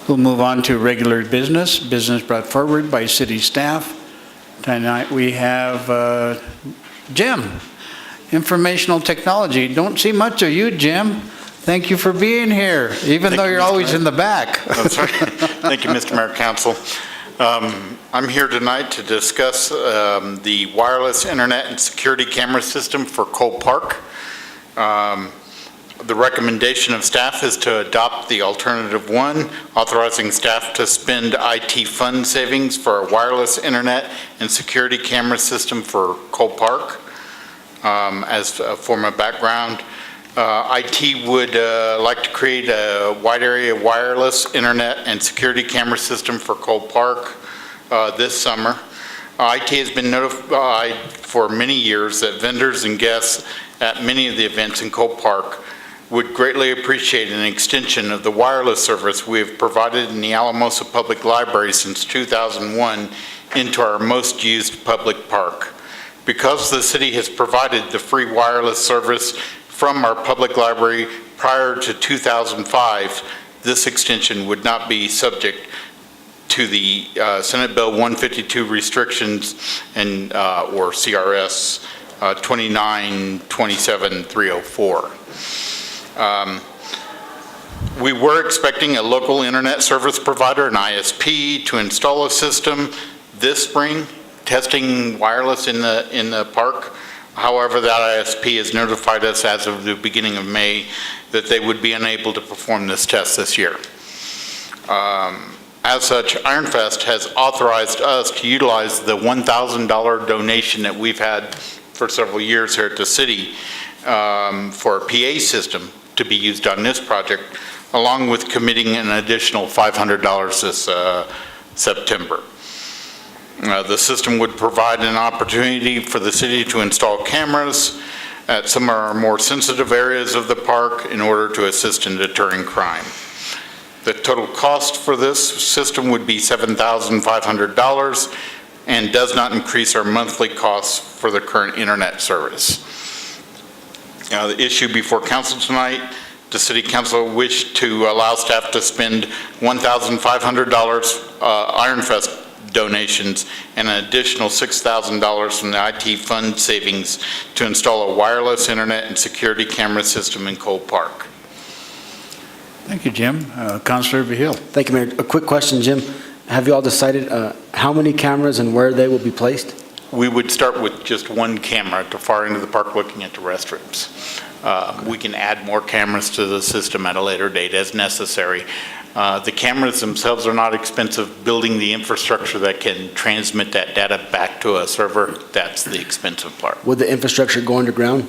We'll move on to regular business brought forward by city staff. Tonight we have Jim, informational technology. Don't see much of you, Jim. Thank you for being here, even though you're always in the back. That's right. Thank you, Mr. Mayor, Council. I'm here tonight to discuss the wireless internet and security camera system for Cole Park. The recommendation of staff is to adopt the alternative one, authorizing staff to spend IT fund savings for a wireless internet and security camera system for Cole Park. As a form of background, IT would like to create a wide area wireless internet and security camera system for Cole Park this summer. IT has been notified for many years that vendors and guests at many of the events in Cole Park would greatly appreciate an extension of the wireless service we have provided in the Alamosa Public Library since 2001 into our most used public park. Because the city has provided the free wireless service from our public library prior to 2005, this extension would not be subject to the Senate Bill 152 restrictions and or C.R.S. 29-27-304. We were expecting a local internet service provider, an ISP, to install a system this spring, testing wireless in the park. However, that ISP has notified us as of the beginning of May that they would be unable to perform this test this year. As such, Ironfest has authorized us to utilize the $1,000 donation that we've had for several years here at the city for a PA system to be used on this project, along with committing an additional $500 this September. The system would provide an opportunity for the city to install cameras at some of our more sensitive areas of the park in order to assist in deterring crime. The total cost for this system would be $7,500 and does not increase our monthly costs for the current internet service. The issue before council tonight, the city council wished to allow staff to spend $1,500 Ironfest donations and an additional $6,000 from the IT fund savings to install a wireless internet and security camera system in Cole Park. Thank you, Jim. Councilor Vihil. Thank you, Mayor. A quick question, Jim. Have you all decided how many cameras and where they will be placed? We would start with just one camera at the far end of the park looking at the restrooms. We can add more cameras to the system at a later date as necessary. The cameras themselves are not expensive. Building the infrastructure that can transmit that data back to a server, that's the expensive part. Would the infrastructure go underground?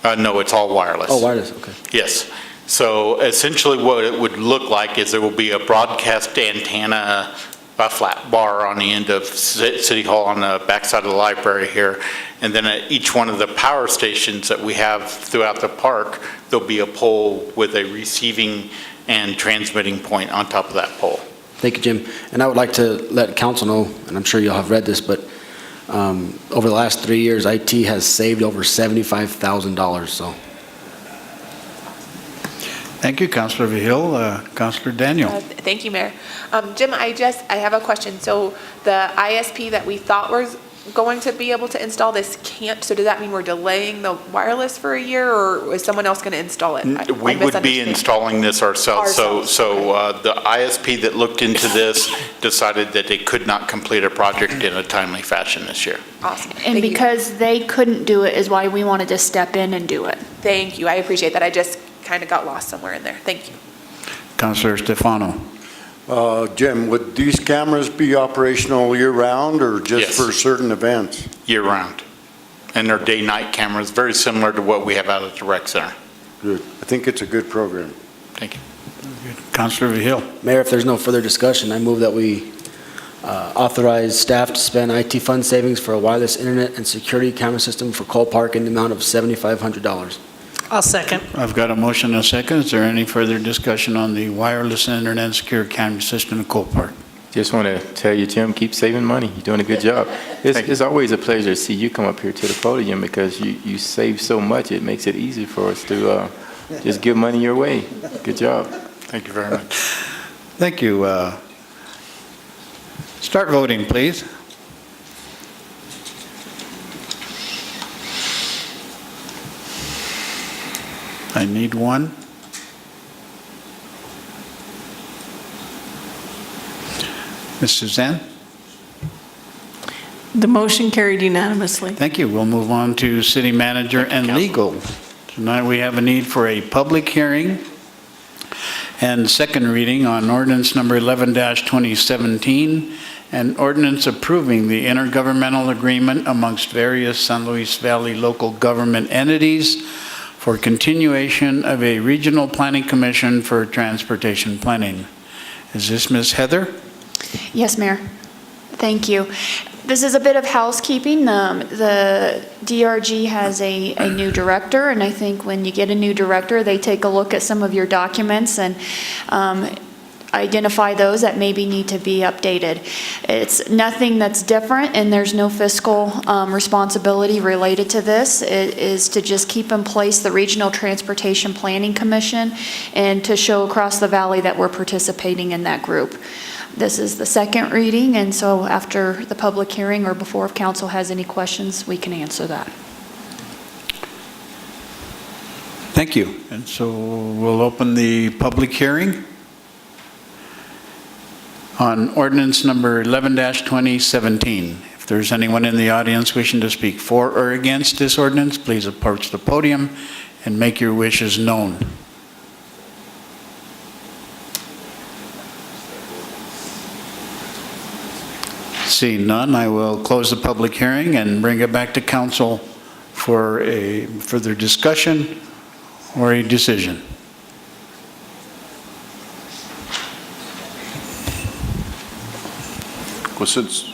No, it's all wireless. Oh, wireless, okay. Yes. So essentially what it would look like is there will be a broadcast antenna, a flat bar on the end of City Hall on the backside of the library here. And then at each one of the power stations that we have throughout the park, there'll be a pole with a receiving and transmitting point on top of that pole. Thank you, Jim. And I would like to let council know, and I'm sure you'll have read this, but over the last 3 years, IT has saved over $75,000, so. Thank you, Councilor Vihil. Councilor Daniel. Thank you, Mayor. Jim, I have a question. So the ISP that we thought was going to be able to install this can't, so does that mean we're delaying the wireless for a year, or is someone else going to install it? We would be installing this ourselves. So the ISP that looked into this decided that they could not complete a project in a timely fashion this year. Awesome. And because they couldn't do it is why we wanted to step in and do it. Thank you. I appreciate that. I just kind of got lost somewhere in there. Thank you. Councilor Stefano. Jim, would these cameras be operational year-round or just Yes. for certain events? Year-round. And they're day-night cameras, very similar to what we have out at the rec center. Good. I think it's a good program. Thank you. Councilor Vihil. Mayor, if there's no further discussion, I move that we authorize staff to spend IT fund savings for a wireless internet and security camera system for Cole Park in the amount of $7,500. I'll second. I've got a motion and a second. Is there any further discussion on the wireless internet and secure camera system in Cole Park? Just want to tell you, Jim, keep saving money. You're doing a good job. It's always a pleasure to see you come up here to the podium because you save so much. It makes it easy for us to just give money your way. Good job. Thank you very much. Thank you. Start voting, please. I need one. Ms. Suzanne? The motion carried unanimously. Thank you. We'll move on to City Manager and Legal. Tonight we have a need for a public hearing and second reading on ordinance number 11-2017, an ordinance approving the intergovernmental agreement amongst various San Luis Valley local government entities for continuation of a regional planning commission for transportation planning. Is this Ms. Heather? Yes, Mayor. Thank you. This is a bit of housekeeping. The DRG has a new director, and I think when you get a new director, they take a look at some of your documents and identify those that maybe need to be updated. It's nothing that's different, and there's no fiscal responsibility related to this. It is to just keep in place the Regional Transportation Planning Commission and to show across the valley that we're participating in that group. This is the second reading, and so after the public hearing or before if council has any questions, we can answer that. Thank you. And so we'll open the public hearing on ordinance number 11-2017. If there's anyone in the audience wishing to speak for or against this ordinance, please approach the podium and make your wishes known. Seeing none, I will close the public hearing and bring it back to council for a further discussion or a decision. Well, since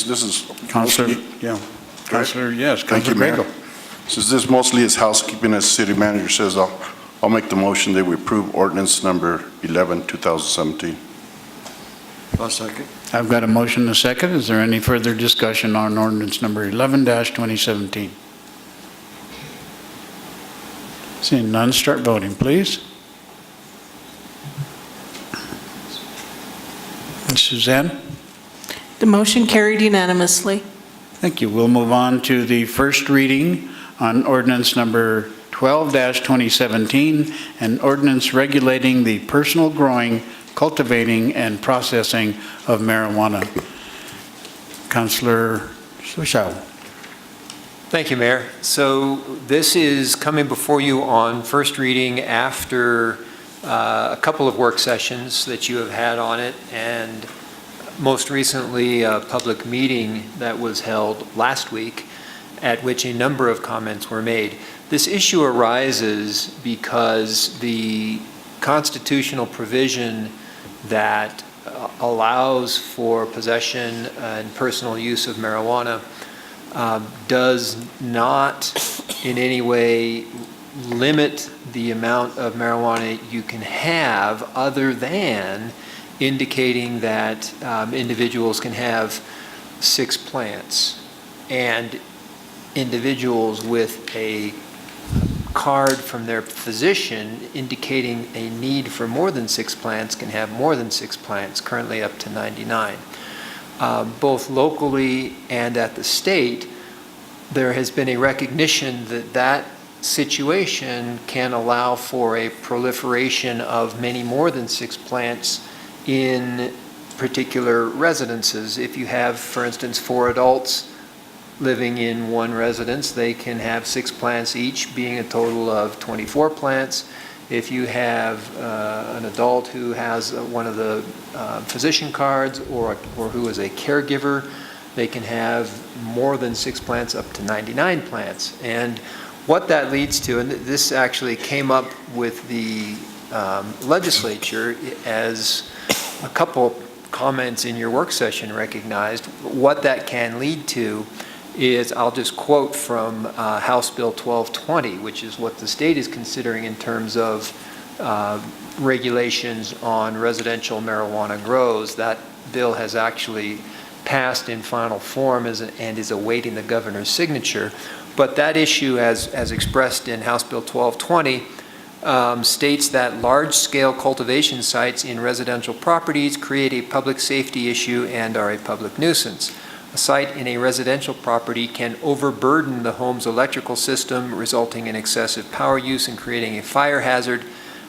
this is... Councilor, yeah. Councilor, yes, Thank you, Councilor Mayor. Grego. Since this mostly is housekeeping, as city manager says, I'll make the motion that we approve ordinance number 11, 2017. I'll second. I've got a motion and a second. Is there any further discussion on ordinance number 11-2017? Seeing none, start voting, please. Ms. Suzanne? The motion carried unanimously. Thank you. We'll move on to the first reading on ordinance number 12-2017, an ordinance regulating the personal growing, cultivating, and processing of marijuana. Councilor Sushao. Thank you, Mayor. So this is coming before you on first reading after a couple of work sessions that you have had on it, and most recently, a public meeting that was held last week at which a number of comments were made. This issue arises because the constitutional provision that allows for possession and personal use of marijuana does not in any way limit the amount of marijuana you can have, other than indicating that individuals can have 6 plants, and individuals with a card from their physician indicating a need for more than 6 plants can have more than 6 plants, currently up to 99. Both locally and at the state, there has been a recognition that that situation can allow for a proliferation of many more than 6 plants in particular residences. If you have, for instance, 4 adults living in one residence, they can have 6 plants each, being a total of 24 plants. If you have an adult who has one of the physician cards or who is a caregiver, they can have more than 6 plants, up to 99 plants. And what that leads to, and this actually came up with the legislature as a couple comments in your work session recognized, what that can lead to is, I'll just quote from House Bill 1220, which is what the state is considering in terms of regulations on residential marijuana grows. That bill has actually passed in final form and is awaiting the governor's signature. But that issue, as expressed in House Bill 1220, states that large-scale cultivation sites in residential properties create a public safety issue and are a public nuisance. A site in a residential property can overburden the home's electrical system, resulting in excessive power use and creating a fire hazard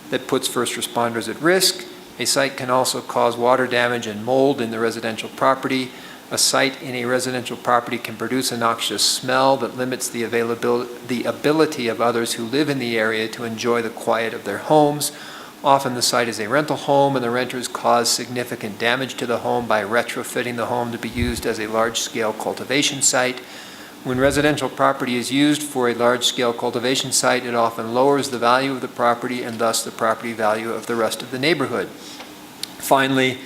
that puts first responders at risk. A site can also cause water damage and mold in the residential property. A site in a residential property can produce a noxious smell that limits the ability of others who live in the area to enjoy the quiet of their homes. Often the site is a rental home, and the renters cause significant damage to the home by retrofitting the home to be used as a large-scale cultivation site. When residential property is used for a large-scale cultivation site, it often lowers the value of the property and thus the property value of the rest of the neighborhood. Finally,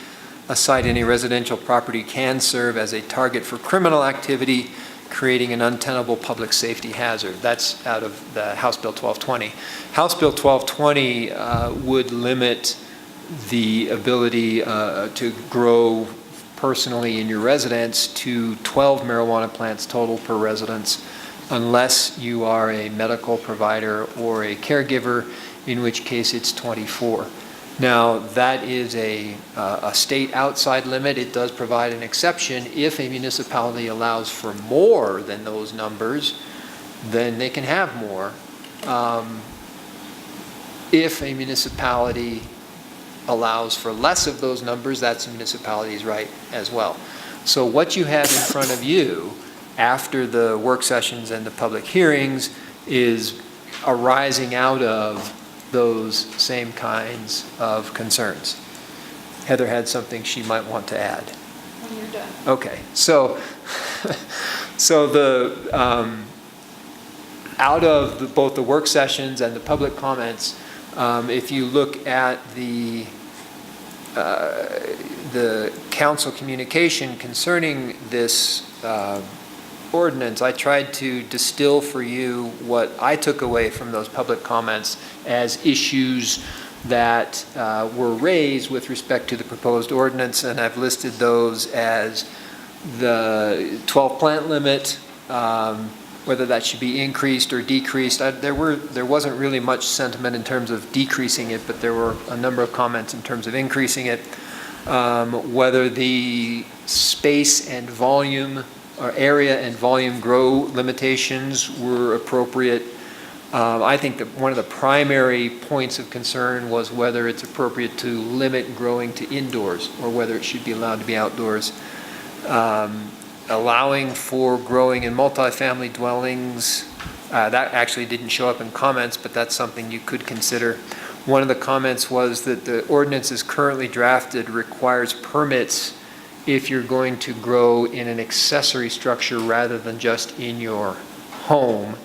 a site in a residential property can serve as a target for criminal activity, creating an untenable public safety hazard. That's out of the House Bill 1220. House Bill 1220 would limit the ability to grow personally in your residence to 12 marijuana plants total per residence, unless you are a medical provider or a caregiver, in which case it's 24. Now, that is a state outside limit. It does provide an exception. If a municipality allows for more than those numbers, then they can have more. If a municipality allows for less of those numbers, that's the municipality's right as well. So what you have in front of you after the work sessions and the public hearings is arising out of those same kinds of concerns. Heather had something she might want to add. When you're done. Okay, so the out of both the work sessions and the public comments, if you look at the council communication concerning this ordinance, I tried to distill for you what I took away from those public comments as issues that were raised with respect to the proposed ordinance, and I've listed those as the 12 plant limit, whether that should be increased or decreased. There wasn't really much sentiment in terms of decreasing it, but there were a number of comments in terms of increasing it. Whether the space and volume or area and volume grow limitations were appropriate. I think that one of the primary points of concern was whether it's appropriate to limit growing to indoors or whether it should be allowed to be outdoors. Allowing for growing in multifamily dwellings, that actually didn't show up in comments, but that's something you could consider. One of the comments was that the ordinance as currently drafted requires permits if you're going to grow in an accessory structure rather than just in your home.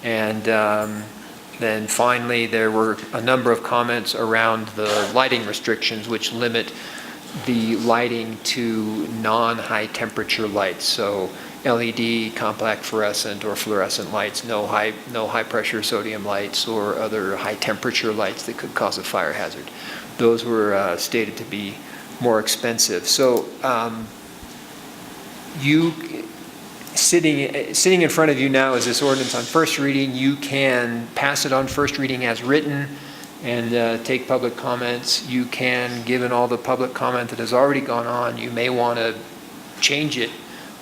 And then finally, there were a number of comments around the lighting restrictions, which limit the lighting to non-high temperature lights. So LED, compact fluorescent, or fluorescent lights, no high pressure sodium lights or other high temperature lights that could cause a fire hazard. Those were stated to be more expensive. So sitting in front of you now is this ordinance on first reading. You can pass it on first reading as written and take public comments. You can, given all the public comment that has already gone on, you may want to change it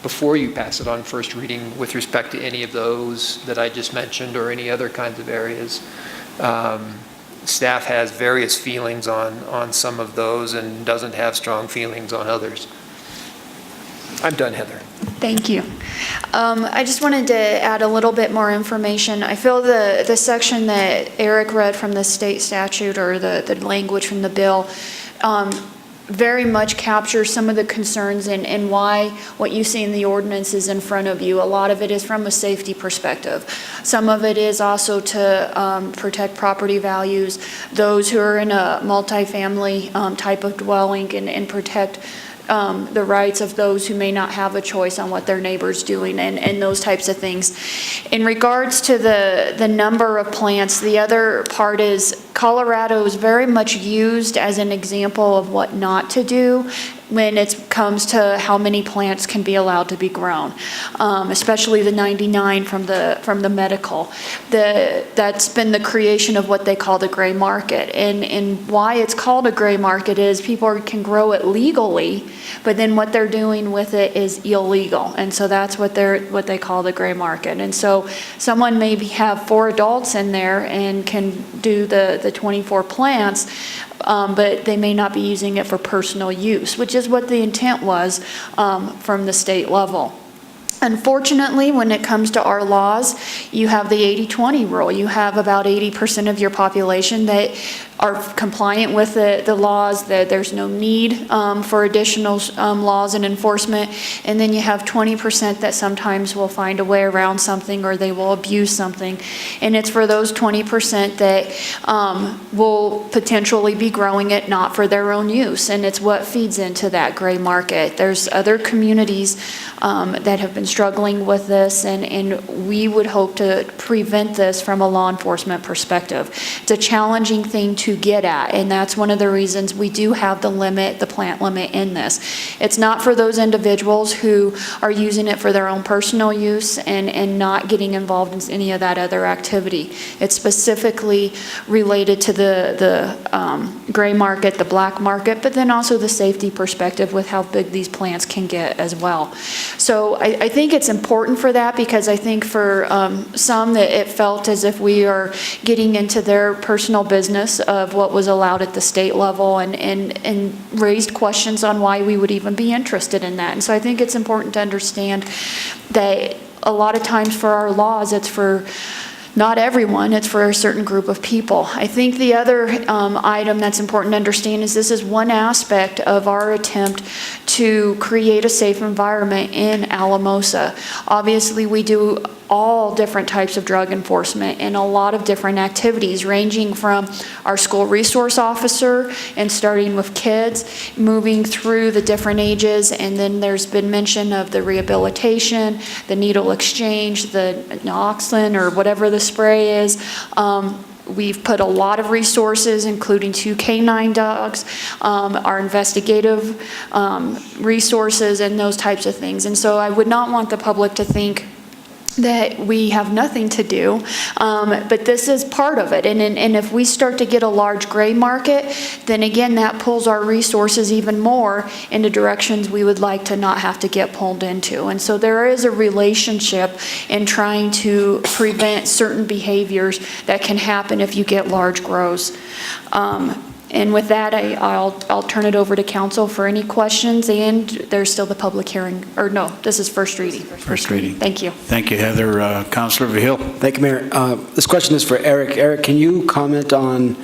before you pass it on first reading with respect to any of those that I just mentioned or any other kinds of areas. Staff has various feelings on some of those and doesn't have strong feelings on others. I'm done, Heather. Thank you. I just wanted to add a little bit more information. I feel the section that Eric read from the state statute or the language from the bill very much captures some of the concerns and why what you see in the ordinance is in front of you. A lot of it is from a safety perspective. Some of it is also to protect property values, those who are in a multifamily type of dwelling and protect the rights of those who may not have a choice on what their neighbor's doing and those types of things. In regards to the number of plants, the other part is Colorado is very much used as an example of what not to do when it comes to how many plants can be allowed to be grown, especially the 99 from the medical. That's been the creation of what they call the gray market. And why it's called a gray market is people can grow it legally, but then what they're doing with it is illegal. And so that's what they call the gray market. And so someone maybe have 4 adults in there and can do the 24 plants, but they may not be using it for personal use, which is what the intent was from the state level. Unfortunately, when it comes to our laws, you have the 80-20 rule. You have about 80% of your population that are compliant with the laws, that there's no need for additional laws and enforcement. And then you have 20% that sometimes will find a way around something or they will abuse something. And it's for those 20% that will potentially be growing it not for their own use. And it's what feeds into that gray market. There's other communities that have been struggling with this, and we would hope to prevent this from a law enforcement perspective. It's a challenging thing to get at, and that's one of the reasons we do have the plant limit in this. It's not for those individuals who are using it for their own personal use and not getting involved in any of that other activity. It's specifically related to the gray market, the black market, but then also the safety perspective with how big these plants can get as well. So I think it's important for that, because I think for some that it felt as if we are getting into their personal business of what was allowed at the state level and raised questions on why we would even be interested in that. And so I think it's important to understand that a lot of times for our laws, it's for not everyone, it's for a certain group of people. I think the other item that's important to understand is this is one aspect of our attempt to create a safe environment in Alamosa. Obviously, we do all different types of drug enforcement and a lot of different activities, ranging from our school resource officer and starting with kids, moving through the different ages, and then there's been mention of the rehabilitation, the needle exchange, the naloxone or whatever the spray is. We've put a lot of resources, including 2 canine dogs, our investigative resources, and those types of things. And so I would not want the public to think that we have nothing to do, but this is part of it. And if we start to get a large gray market, then again, that pulls our resources even more into directions we would like to not have to get pulled into. And so there is a relationship in trying to prevent certain behaviors that can happen if you get large grows. And with that, I'll turn it over to council for any questions, and there's still the public hearing, or no, this is first reading. First reading. Thank you. Thank you, Heather. Councilor Vihil. Thank you, Mayor. This question is for Eric. Eric, can you comment on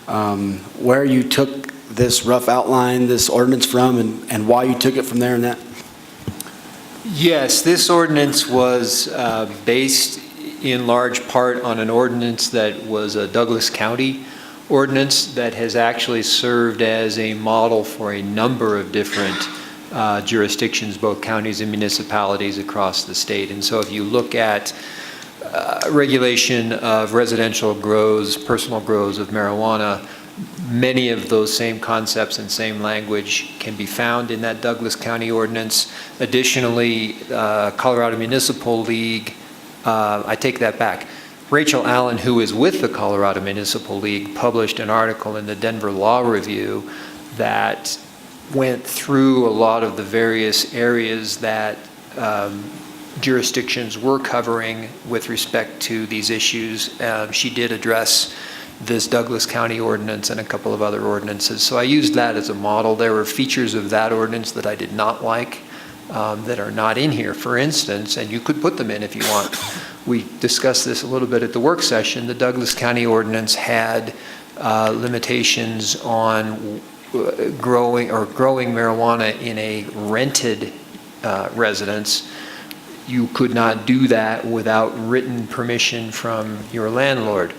where you took this rough outline, this ordinance from, and why you took it from there and that? Yes, this ordinance was based in large part on an ordinance that was a Douglas County ordinance that has actually served as a model for a number of different jurisdictions, both counties and municipalities across the state. And so if you look at regulation of residential grows, personal grows of marijuana, many of those same concepts and same language can be found in that Douglas County ordinance. Additionally, Colorado Municipal League, I take that back. Rachel Allen, who is with the Colorado Municipal League, published an article in the Denver Law Review that went through a lot of the various areas that jurisdictions were covering with respect to these issues. She did address this Douglas County ordinance and a couple of other ordinances. So I used that as a model. There were features of that ordinance that I did not like that are not in here, for instance, and you could put them in if you want. We discussed this a little bit at the work session. The Douglas County ordinance had limitations on growing marijuana in a rented residence. You could not do that without written permission from your landlord.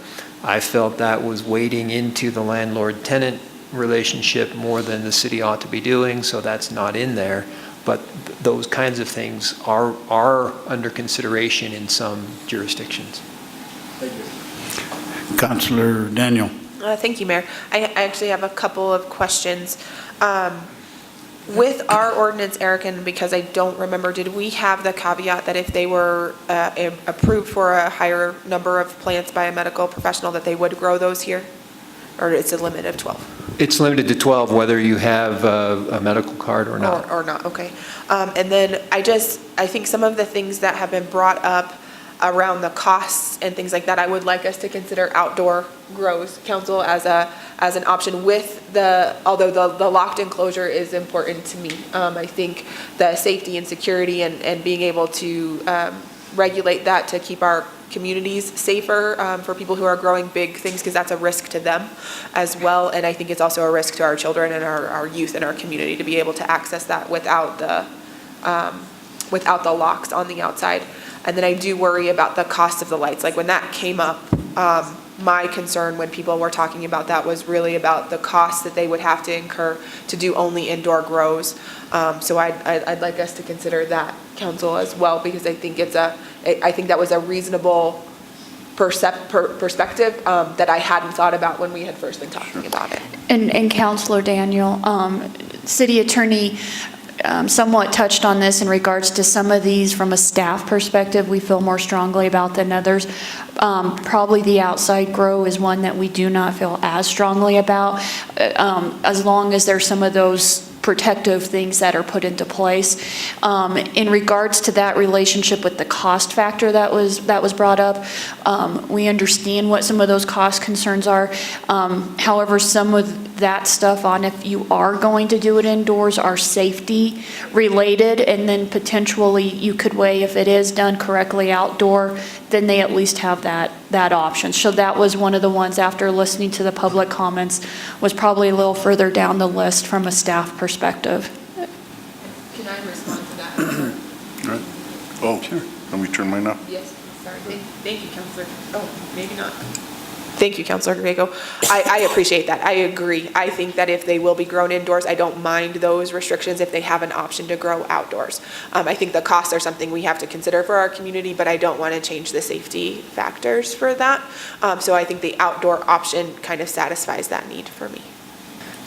I felt that was wading into the landlord-tenant relationship more than the city ought to be doing, so that's not in there. But those kinds of things are under consideration in some jurisdictions. Councilor Daniel. Thank you, Mayor. I actually have a couple of questions. With our ordinance, Eric, and because I don't remember, did we have the caveat that if they were approved for a higher number of plants by a medical professional, that they would grow those here? Or it's a limit of 12? It's limited to 12, whether you have a medical card or not. Or not, okay. And then I think some of the things that have been brought up around the costs and things like that, I would like us to consider outdoor grows, council, as an option with although the locked enclosure is important to me. I think the safety and security and being able to regulate that to keep our communities safer for people who are growing big things, because that's a risk to them as well. And I think it's also a risk to our children and our youth in our community to be able to access that without the locks on the outside. And then I do worry about the cost of the lights. Like when that came up, my concern when people were talking about that was really about the cost that they would have to incur to do only indoor grows. So I'd like us to consider that, council, as well, because I think I think that was a reasonable perspective that I hadn't thought about when we had first been talking about it. And Councilor Daniel, City Attorney somewhat touched on this in regards to some of these from a staff perspective we feel more strongly about than others. Probably the outside grow is one that we do not feel as strongly about, as long as there's some of those protective things that are put into place. In regards to that relationship with the cost factor that was brought up, we understand what some of those cost concerns are. However, some of that stuff on if you are going to do it indoors are safety related, and then potentially you could weigh if it is done correctly outdoor, then they at least have that option. So that was one of the ones, after listening to the public comments, was probably a little further down the list from a staff perspective. Can I respond to that? All right. Oh, sure. Let me turn mine off. Yes, sorry. Thank you, Councilor. Oh, maybe not. Thank you, Councilor Griego. I appreciate that. I agree. I think that if they will be grown indoors, I don't mind those restrictions if they have an option to grow outdoors. I think the costs are something we have to consider for our community, but I don't want to change the safety factors for that. So I think the outdoor option kind of satisfies that need for me.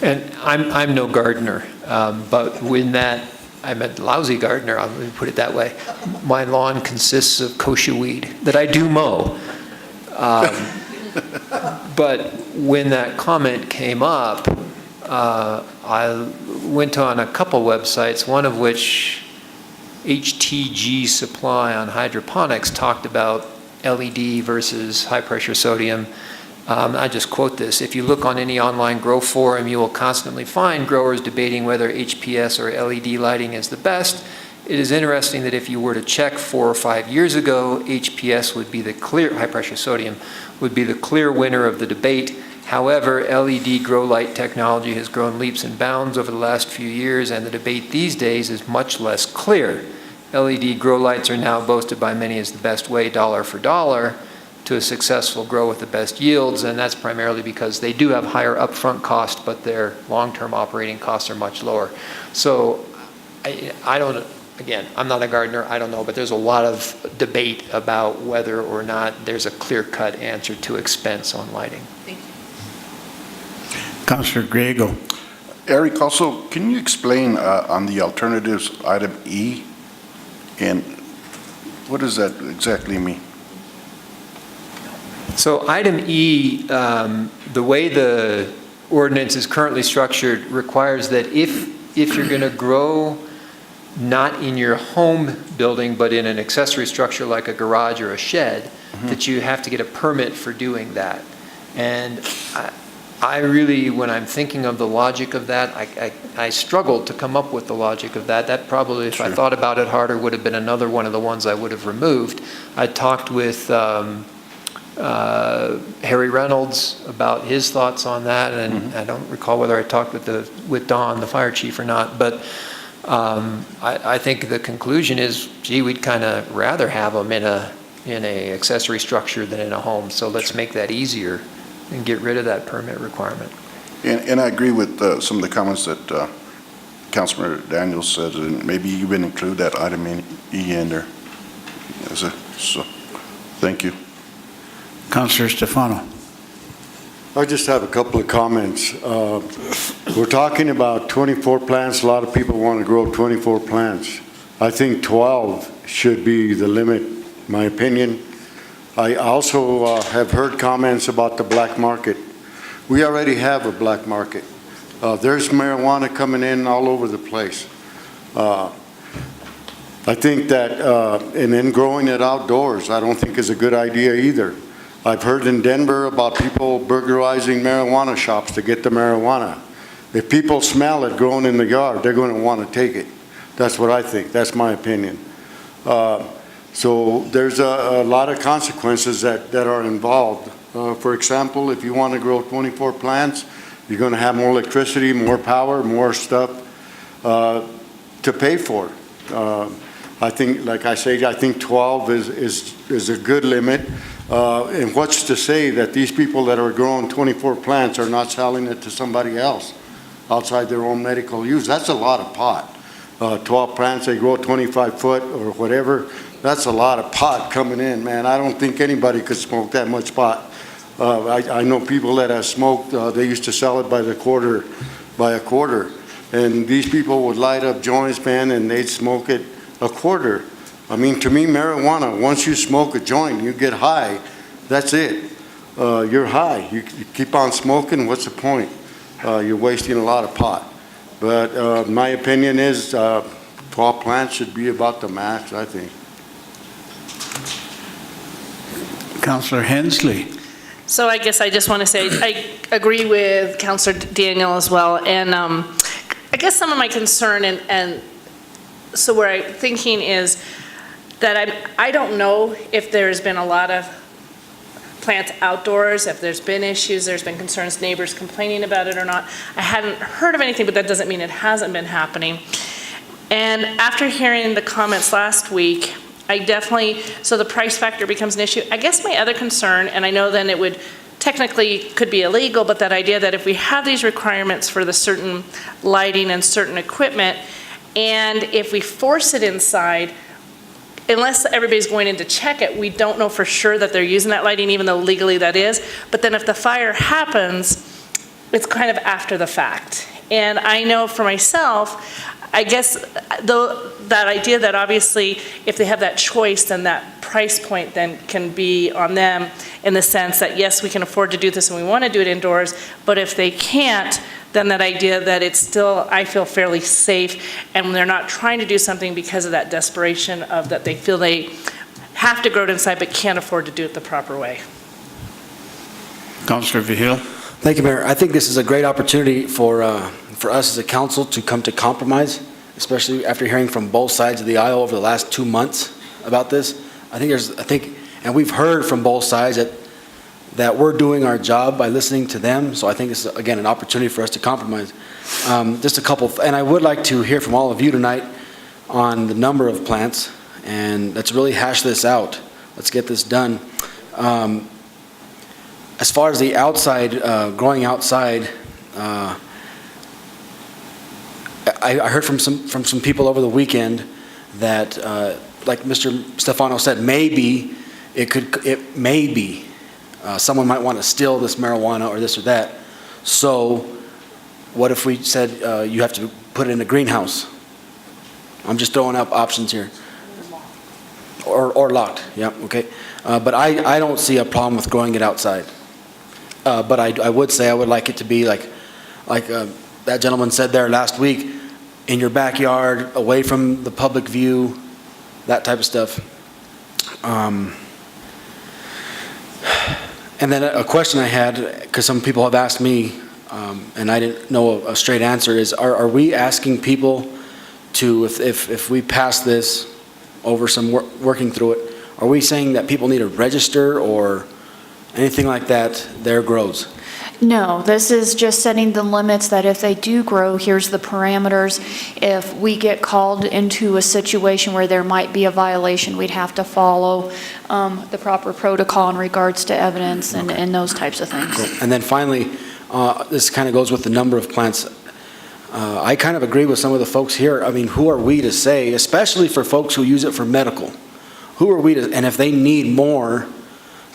And I'm no gardener, but when I'm a lousy gardener, let me put it that way. My lawn consists of kochia weed that I do mow. But when that comment came up, I went on a couple websites, one of which HTG Supply on hydroponics talked about LED versus high-pressure sodium. I just quote this: if you look on any online grow forum, you will constantly find growers debating whether HPS or LED lighting is the best. It is interesting that if you were to check 4 or 5 years ago, HPS would be the clear, high-pressure sodium, would be the clear winner of the debate. However, LED grow light technology has grown leaps and bounds over the last few years, and the debate these days is much less clear. LED grow lights are now boasted by many as the best way, dollar for dollar, to a successful grow with the best yields, and that's primarily because they do have higher upfront cost, but their long-term operating costs are much lower. So I don't, again, I'm not a gardener, I don't know, but there's a lot of debate about whether or not there's a clear-cut answer to expense on lighting. Thank you. Councillor Griego. Eric, also, can you explain on the alternatives, item E, and what does that exactly mean? So item E, the way the ordinance is currently structured requires that if you're going to grow not in your home building, but in an accessory structure like a garage or a shed, that you have to get a permit for doing that. And I really, when I'm thinking of the logic of that, I struggled to come up with the logic of that. That probably, if I thought about it harder, would have been another one of the ones I would have removed. I talked with Harry Reynolds about his thoughts on that, and I don't recall whether I talked with Don, the fire chief, or not, but I think the conclusion is, gee, we'd kind of rather have them in a accessory structure than in a home, so let's make that easier and get rid of that permit requirement. And I agree with some of the comments that Councilor Daniels said, and maybe even include that item E in there. So, thank you. Councillor Stefano. I just have a couple of comments. We're talking about 24 plants. A lot of people want to grow 24 plants. I think 12 should be the limit, my opinion. I also have heard comments about the black market. We already have a black market. There's marijuana coming in all over the place. I think that, and then growing it outdoors, I don't think is a good idea either. I've heard in Denver about people burglarizing marijuana shops to get the marijuana. If people smell it growing in the yard, they're going to want to take it. That's what I think. That's my opinion. So there's a lot of consequences that are involved. For example, if you want to grow 24 plants, you're going to have more electricity, more power, more stuff to pay for. I think, like I say, I think 12 is a good limit. And what's to say that these people that are growing 24 plants are not selling it to somebody else outside their own medical use? That's a lot of pot. 12 plants, they grow 25 foot or whatever. That's a lot of pot coming in, man. I don't think anybody could smoke that much pot. I know people that have smoked, they used to sell it by a quarter. And these people would light up joints, man, and they'd smoke it a quarter. I mean, to me, marijuana, once you smoke a joint, you get high, that's it. You're high. You keep on smoking, what's the point? You're wasting a lot of pot. But my opinion is 12 plants should be about the max, I think. Councillor Hensley. So I guess I just want to say I agree with Councillor Daniel as well, and I guess some of my concern and so where I'm thinking is that I don't know if there's been a lot of plants outdoors, if there's been issues, there's been concerns, neighbors complaining about it or not. I hadn't heard of anything, but that doesn't mean it hasn't been happening. And after hearing the comments last week, so the price factor becomes an issue. I guess my other concern, and I know then it would technically could be illegal, but that idea that if we have these requirements for the certain lighting and certain equipment, and if we force it inside, unless everybody's going in to check it, we don't know for sure that they're using that lighting, even though legally that is. But then if the fire happens, it's kind of after the fact. And I know for myself, I guess that idea that obviously if they have that choice, then that price point then can be on them in the sense that yes, we can afford to do this and we want to do it indoors, but if they can't, then that idea that it's still, I feel, fairly safe, and they're not trying to do something because of that desperation of that they feel they have to grow it inside but can't afford to do it the proper way. Councillor Vigil. Thank you, Mayor. I think this is a great opportunity for us as a council to come to compromise, especially after hearing from both sides of the aisle over the last 2 months about this. And we've heard from both sides that that we're doing our job by listening to them. So I think it's, again, an opportunity for us to compromise. Just a couple, and I would like to hear from all of you tonight on the number of plants, and let's really hash this out. Let's get this done. As far as the outside, growing outside, I heard from some people over the weekend that, like Mr. Stefano said, maybe someone might want to steal this marijuana or this or that. So what if we said you have to put it in a greenhouse? I'm just throwing up options here. Or locked, yeah, okay. But I don't see a problem with growing it outside. But I would say I would like it to be like that gentleman said there last week, in your backyard, away from the public view, that type of stuff. And then a question I had, because some people have asked me, and I didn't know a straight answer, is are we asking people to, if we pass this over some working through it, are we saying that people need to register or anything like that, their grows? No, this is just setting the limits that if they do grow, here's the parameters. If we get called into a situation where there might be a violation, we'd have to follow the proper protocol in regards to evidence and those types of things. Cool. And then finally, this kind of goes with the number of plants. I kind of agree with some of the folks here. I mean, who are we to say, especially for folks who use it for medical, who are we to, and if they need more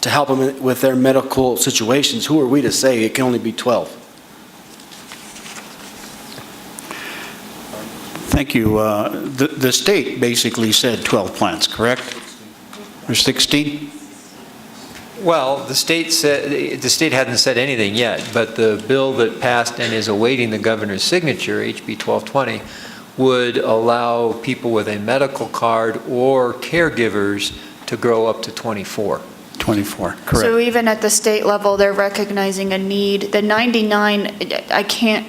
to help them with their medical situations, who are we to say it can only be 12? Thank you. The state basically said 12 plants, correct? Or 16? Well, the state hadn't said anything yet, but the bill that passed and is awaiting the governor's signature, HB 1220, would allow people with a medical card or caregivers to grow up to 24. 24, correct. So even at the state level, they're recognizing a need. The 99, I can't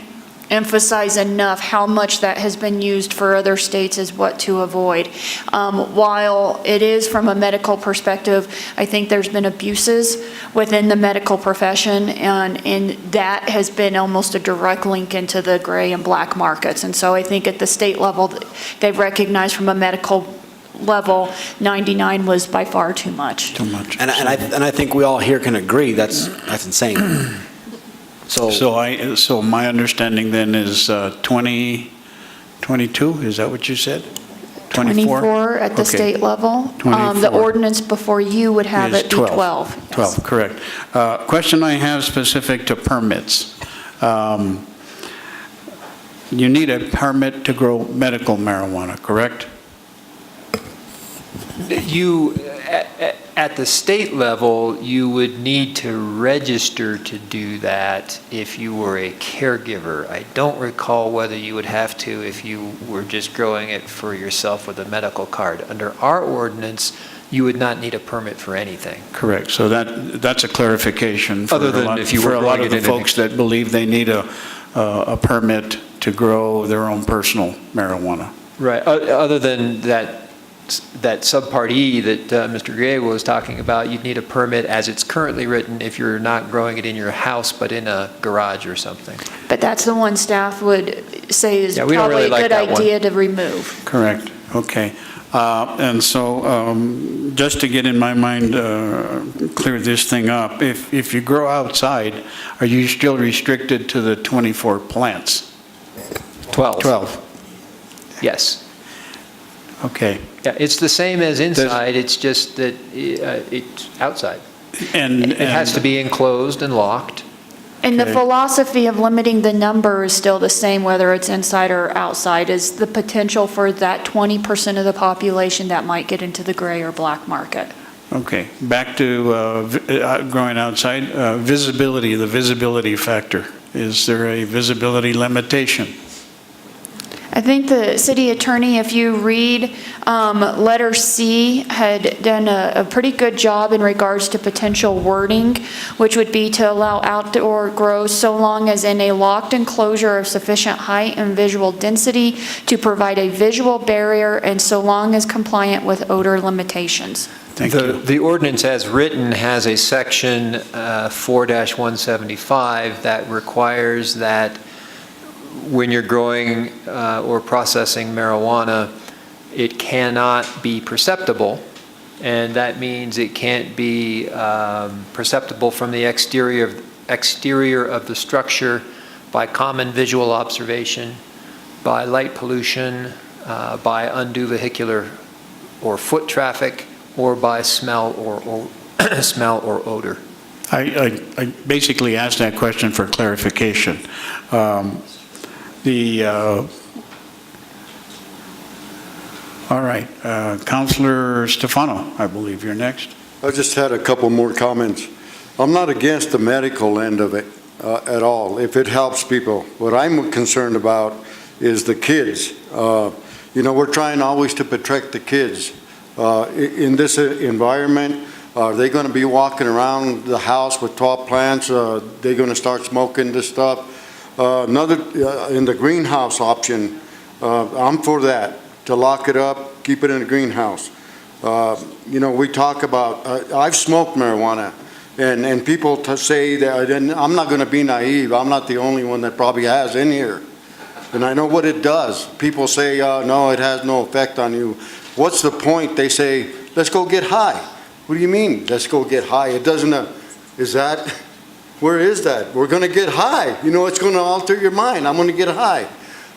emphasize enough how much that has been used for other states as what to avoid. While it is from a medical perspective, I think there's been abuses within the medical profession, and that has been almost a direct link into the gray and black markets. And so I think at the state level, they've recognized from a medical level, 99 was by far too much. Too much. And I think we all here can agree that's insane. So my understanding then is 20, 22, is that what you said? 24 at the state level. 24. The ordinance before you would have it be 12. 12, correct. Question I have specific to permits. You need a permit to grow medical marijuana, correct? At the state level, you would need to register to do that if you were a caregiver. I don't recall whether you would have to if you were just growing it for yourself with a medical card. Under our ordinance, you would not need a permit for anything. Correct. So that's a clarification for Other than if you were a lot growing of the it in an folks that believe they need a permit to grow their own personal marijuana. Right. Other than that subpart E that Mr. Griego was talking about, you'd need a permit as it's currently written if you're not growing it in your house but in a garage or something. But that's the one staff would say is we don't probably really a like good that one. idea to remove. Correct. Okay. And so just to get in my mind, clear this thing up, if you grow outside, are you still restricted to the 24 plants? 12. 12. Yes. Okay. Yeah, it's the same as inside, it's just that it's outside. And it has to be enclosed and locked. And the philosophy of limiting the number is still the same, whether it's inside or outside, is the potential for that 20% of the population that might get into the gray or black market. Okay. Back to growing outside, visibility, the visibility factor. Is there a visibility limitation? I think the city attorney, if you read letter C, had done a pretty good job in regards to potential wording, which would be to allow outdoor grows so long as in a locked enclosure of sufficient height and visual density to provide a visual barrier and so long as compliant with odor limitations. Thank you. The ordinance as written has a section 4-175 that requires that when you're growing or processing marijuana, it cannot be perceptible, and that means it can't be perceptible from the exterior of the structure by common visual observation, by light pollution, by undue vehicular or foot traffic, or by smell or smell or odor. I basically asked that question for clarification. All right, Councilor Stefano, I believe you're next. I just had a couple more comments. I'm not against the medical end of it at all, if it helps people. What I'm concerned about is the kids. We're trying always to protect the kids. In this environment, are they going to be walking around the house with tall plants? They're going to start smoking this stuff? In the greenhouse option, I'm for that, to lock it up, keep it in a greenhouse. We talk about, I've smoked marijuana, and people say that, and I'm not going to be naive, I'm not the only one that probably has in here. And I know what it does. People say, no, it has no effect on you. What's the point? They say, let's go get high. What do you mean, let's go get high? It doesn't, where is that? We're going to get high. It's going to alter your mind. I'm going to get high.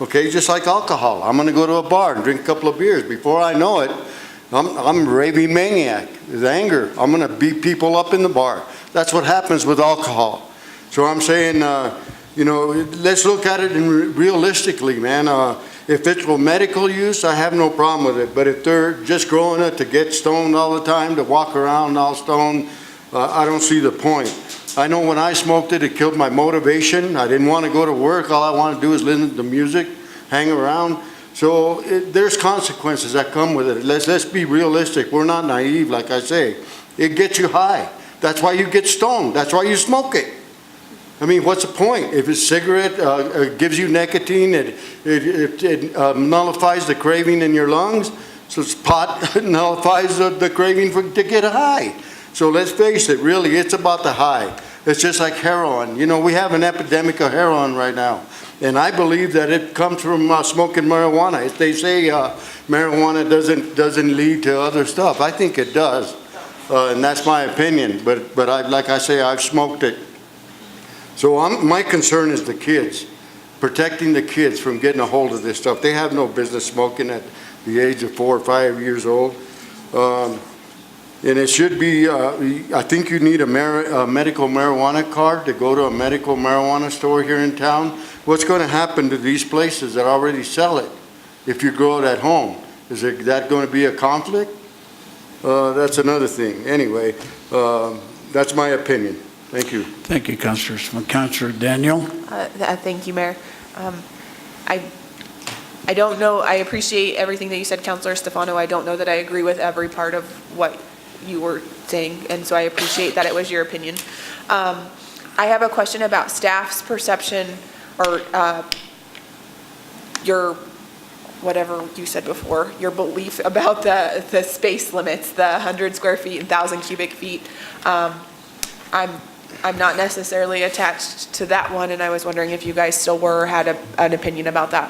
Okay, just like alcohol. I'm going to go to a bar and drink a couple of beers. Before I know it, I'm a raving maniac. With anger, I'm going to beat people up in the bar. That's what happens with alcohol. So I'm saying, let's look at it realistically, man. If it's for medical use, I have no problem with it. But if they're just growing it to get stoned all the time, to walk around all stoned, I don't see the point. I know when I smoked it, it killed my motivation. I didn't want to go to work. All I want to do is listen to music, hang around. So there's consequences that come with it. Let's be realistic. We're not naive, like I say. It gets you high. That's why you get stoned. That's why you smoke it. I mean, what's the point? If it's cigarette, gives you nicotine, it nullifies the craving in your lungs. So pot nullifies the craving to get high. So let's face it, really, it's about the high. It's just like heroin. We have an epidemic of heroin right now. And I believe that it comes from smoking marijuana. If they say marijuana doesn't lead to other stuff, I think it does. And that's my opinion. But like I say, I've smoked it. So my concern is the kids, protecting the kids from getting a hold of this stuff. They have no business smoking at the age of 4 or 5 years old. And it should be, I think you need a medical marijuana card to go to a medical marijuana store here in town. What's going to happen to these places that already sell it if you grow it at home? Is that going to be a conflict? That's another thing. Anyway, that's my opinion. Thank you. Thank you, Councilor. Councilor Daniel? Thank you, Mayor. I don't know, I appreciate everything that you said, Councilor Stefano. I don't know that I agree with every part of what you were saying, and so I appreciate that it was your opinion. I have a question about staff's perception, or your, whatever you said before, your belief about the space limits, the 100 square feet and 1,000 cubic feet. I'm not necessarily attached to that one, and I was wondering if you guys still were, had an opinion about that.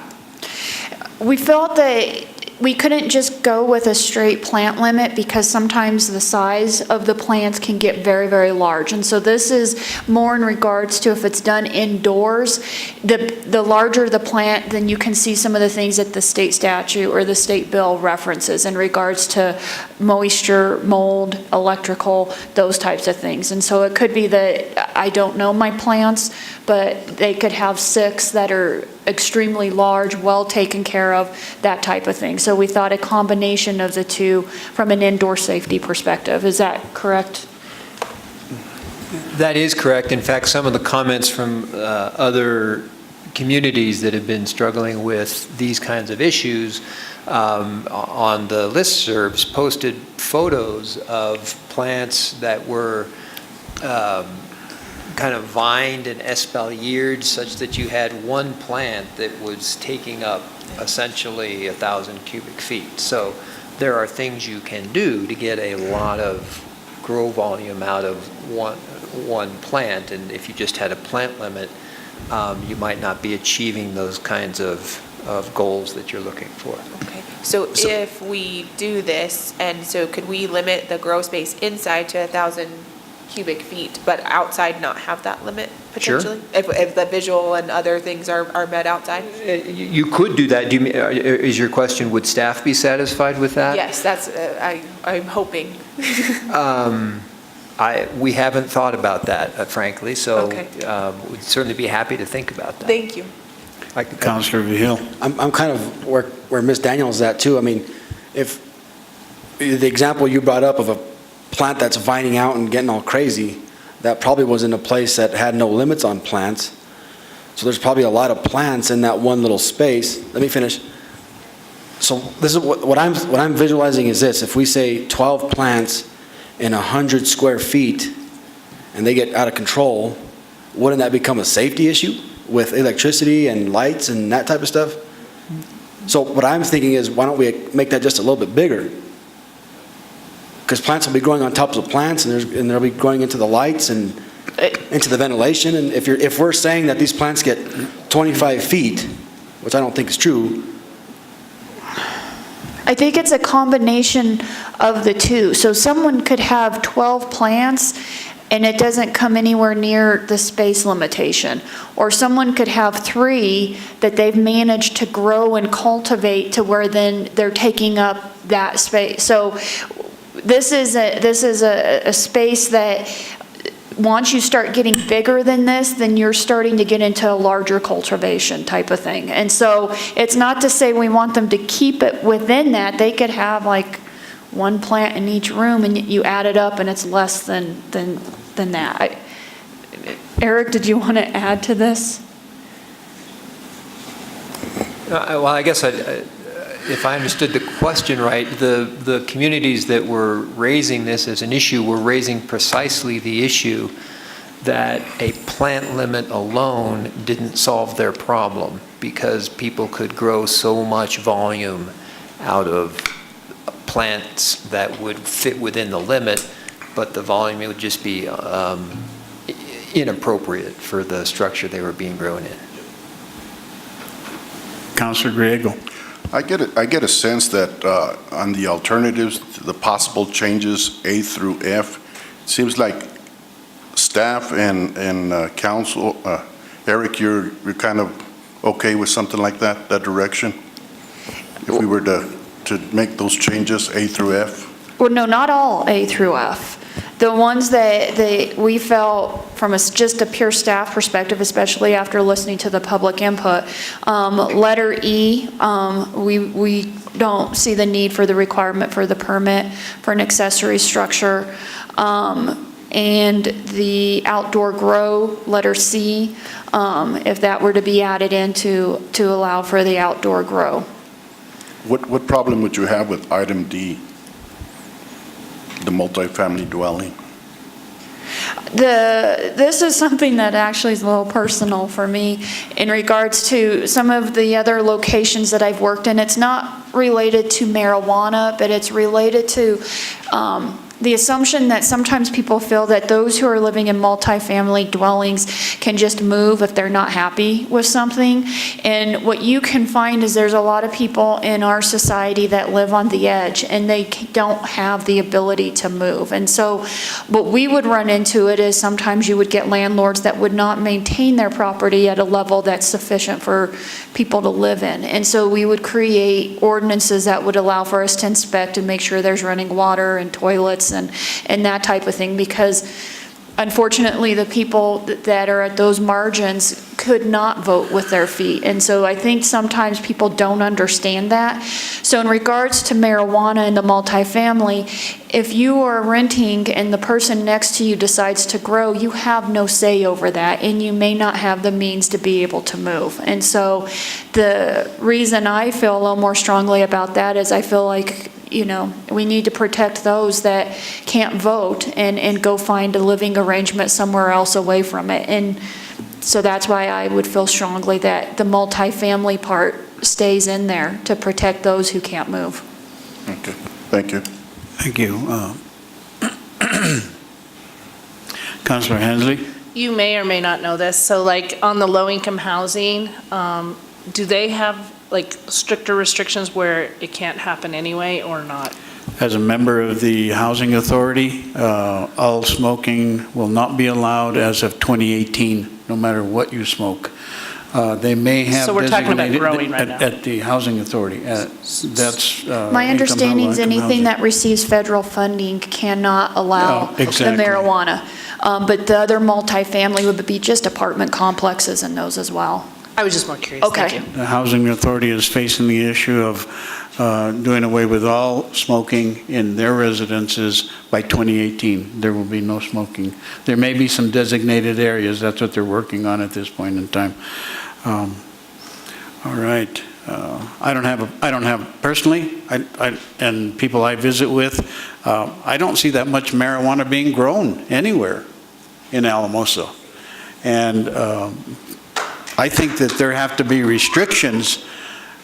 We felt that we couldn't just go with a straight plant limit because sometimes the size of the plants can get very, very large. And so this is more in regards to if it's done indoors, the larger the plant, then you can see some of the things that the state statute or the state bill references in regards to moisture, mold, electrical, those types of things. And so it could be that, I don't know my plants, but they could have 6 that are extremely large, well taken care of, that type of thing. So we thought a combination of the two from an indoor safety perspective. Is that correct? That is correct. In fact, some of the comments from other communities that have been struggling with these kinds of issues on the listservs posted photos of plants that were kind of vined and espaliered such that you had one plant that was taking up essentially 1,000 cubic feet. So there are things you can do to get a lot of grow volume out of one plant, and if you just had a plant limit, you might not be achieving those kinds of goals that you're looking for. Okay, so if we do this, and so could we limit the grow space inside to 1,000 cubic feet, but outside not have that limit Sure. potentially? If the visual and other things are met outside? You could do that. Is your question, would staff be satisfied with that? Yes, that's, I'm hoping. We haven't thought about that, frankly, so Okay. we'd certainly be happy to think about that. Thank you. Councilor Vihil. I'm kind of where Ms. Daniels is at too. I mean, if the example you brought up of a plant that's vining out and getting all crazy, that probably was in a place that had no limits on plants. So there's probably a lot of plants in that one little space. Let me finish. So this is what I'm visualizing is this: if we say 12 plants in 100 square feet, and they get out of control, wouldn't that become a safety issue with electricity and lights and that type of stuff? So what I'm thinking is, why don't we make that just a little bit bigger? Because plants will be growing on top of plants, and they'll be growing into the lights and into the ventilation. And if we're saying that these plants get 25 feet, which I don't think is true. I think it's a combination of the two. So someone could have 12 plants and it doesn't come anywhere near the space limitation. Or someone could have 3 that they've managed to grow and cultivate to where then they're taking up that space. So this is a space that once you start getting bigger than this, then you're starting to get into a larger cultivation type of thing. And so it's not to say we want them to keep it within that. They could have like 1 plant in each room, and you add it up and it's less than that. Eric, did you want to add to this? Well, I guess if I understood the question right, the communities that were raising this as an issue were raising precisely the issue that a plant limit alone didn't solve their problem, because people could grow so much volume out of plants that would fit within the limit, but the volume would just be inappropriate for the structure they were being grown in. Councilor Griego. I get a sense that on the alternatives, the possible changes A through F, it seems like staff and council, Eric, you're kind of okay with something like that direction? If we were to make those changes A through F? Well, no, not all A through F. The ones that we felt from just a pure staff perspective, especially after listening to the public input, letter E, we don't see the need for the requirement for the permit for an accessory structure. And the outdoor grow, letter C, if that were to be added in to allow for the outdoor grow. What problem would you have with item D, the multifamily dwelling? This is something that actually is a little personal for me in regards to some of the other locations that I've worked in. It's not related to marijuana, but it's related to the assumption that sometimes people feel that those who are living in multifamily dwellings can just move if they're not happy with something. And what you can find is there's a lot of people in our society that live on the edge and they don't have the ability to move. And so what we would run into it is sometimes you would get landlords that would not maintain their property at a level that's sufficient for people to live in. And so we would create ordinances that would allow for us to inspect and make sure there's running water and toilets and that type of thing, because unfortunately the people that are at those margins could not vote with their feet. And so I think sometimes people don't understand that. So in regards to marijuana and the multifamily, if you are renting and the person next to you decides to grow, you have no say over that, and you may not have the means to be able to move. And so the reason I feel a little more strongly about that is I feel like, you know, we need to protect those that can't vote and go find a living arrangement somewhere else away from it. And so that's why I would feel strongly that the multifamily part stays in there to protect those who can't move. Okay. Thank you. Thank you. Councilor Hensley? You may or may not know this, so like on the low-income housing, do they have like stricter restrictions where it can't happen anyway or not? As a member of the Housing Authority, all smoking will not be allowed as of 2018, no matter what you smoke. They may have So we're talking about designated growing right now. at the Housing Authority. That's My understanding is anything that receives federal funding cannot allow the exactly. marijuana. But the other multifamily would be just apartment complexes and those as well. I was just more curious. Okay. Thank you. The Housing Authority is facing the issue of doing away with all smoking in their residences by 2018. There will be no smoking. There may be some designated areas. That's what they're working on at this point in time. All right. I don't have personally, and people I visit with, I don't see that much marijuana being grown anywhere in Alamosa. And I think that there have to be restrictions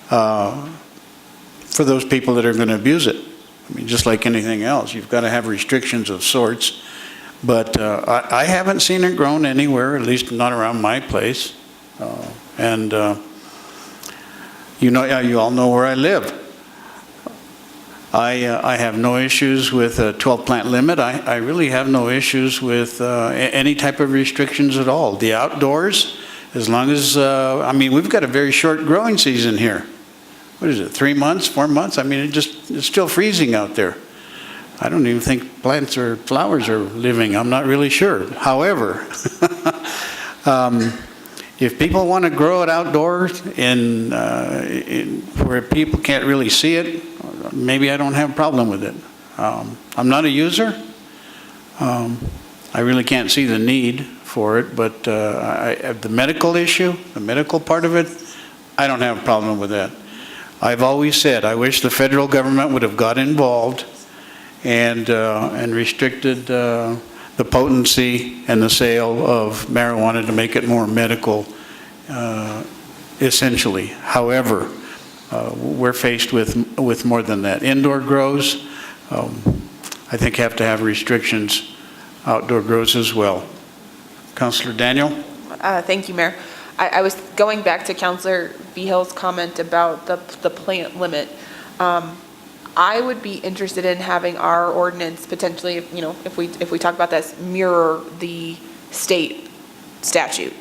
for those people that are going to abuse it. I mean, just like anything else, you've got to have restrictions of sorts. But I haven't seen it grown anywhere, at least not around my place. You know, you all know where I live. I have no issues with a 12-plant limit. I really have no issues with any type of restrictions at all. The outdoors, as long as, I mean, we've got a very short growing season here. What is it, 3 months, 4 months? I mean, it's still freezing out there. I don't even think plants or flowers are living. I'm not really sure. However, if people want to grow it outdoors where people can't really see it, maybe I don't have a problem with it. I'm not a user. I really can't see the need for it, but the medical issue, the medical part of it, I don't have a problem with that. I've always said I wish the federal government would have got involved and restricted the potency and the sale of marijuana to make it more medical, essentially. However, we're faced with more than that. Indoor grows, I think, have to have restrictions. Outdoor grows as well. Councilor Daniel? Thank you, Mayor. I was going back to Councilor Vihill's comment about the plant limit. I would be interested in having our ordinance potentially, if we talk about this, mirror the state statute.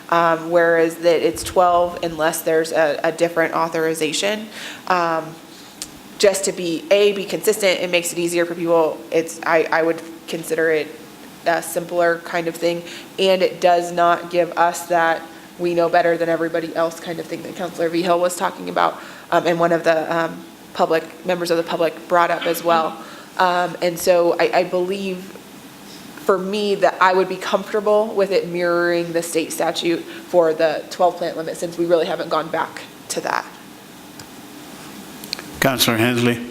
Whereas that it's 12 unless there's a different authorization. Just to be consistent, it makes it easier for people. I would consider it a simpler kind of thing, and it does not give us that we know better than everybody else kind of thing that Councilor Vihill was talking about, and one of the members of the public brought up as well. And so I believe, for me, that I would be comfortable with it mirroring the state statute for the 12-plant limit, since we really haven't gone back to that. Councilor Hensley?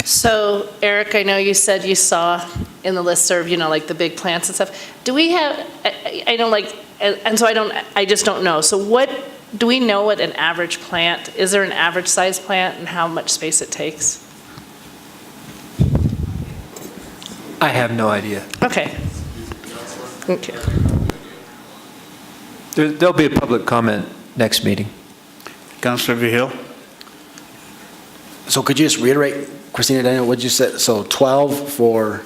So, Eric, I know you said you saw in the listserv, like the big plants and stuff. Do we have, I don't like, and so I just don't know. So do we know what an average plant, is there an average size plant and how much space it takes? I have no idea. Okay. Okay. There'll be a public comment next meeting. Councilor Vihill? So could you just reiterate, Christina, Daniel, what'd you say? So 12 for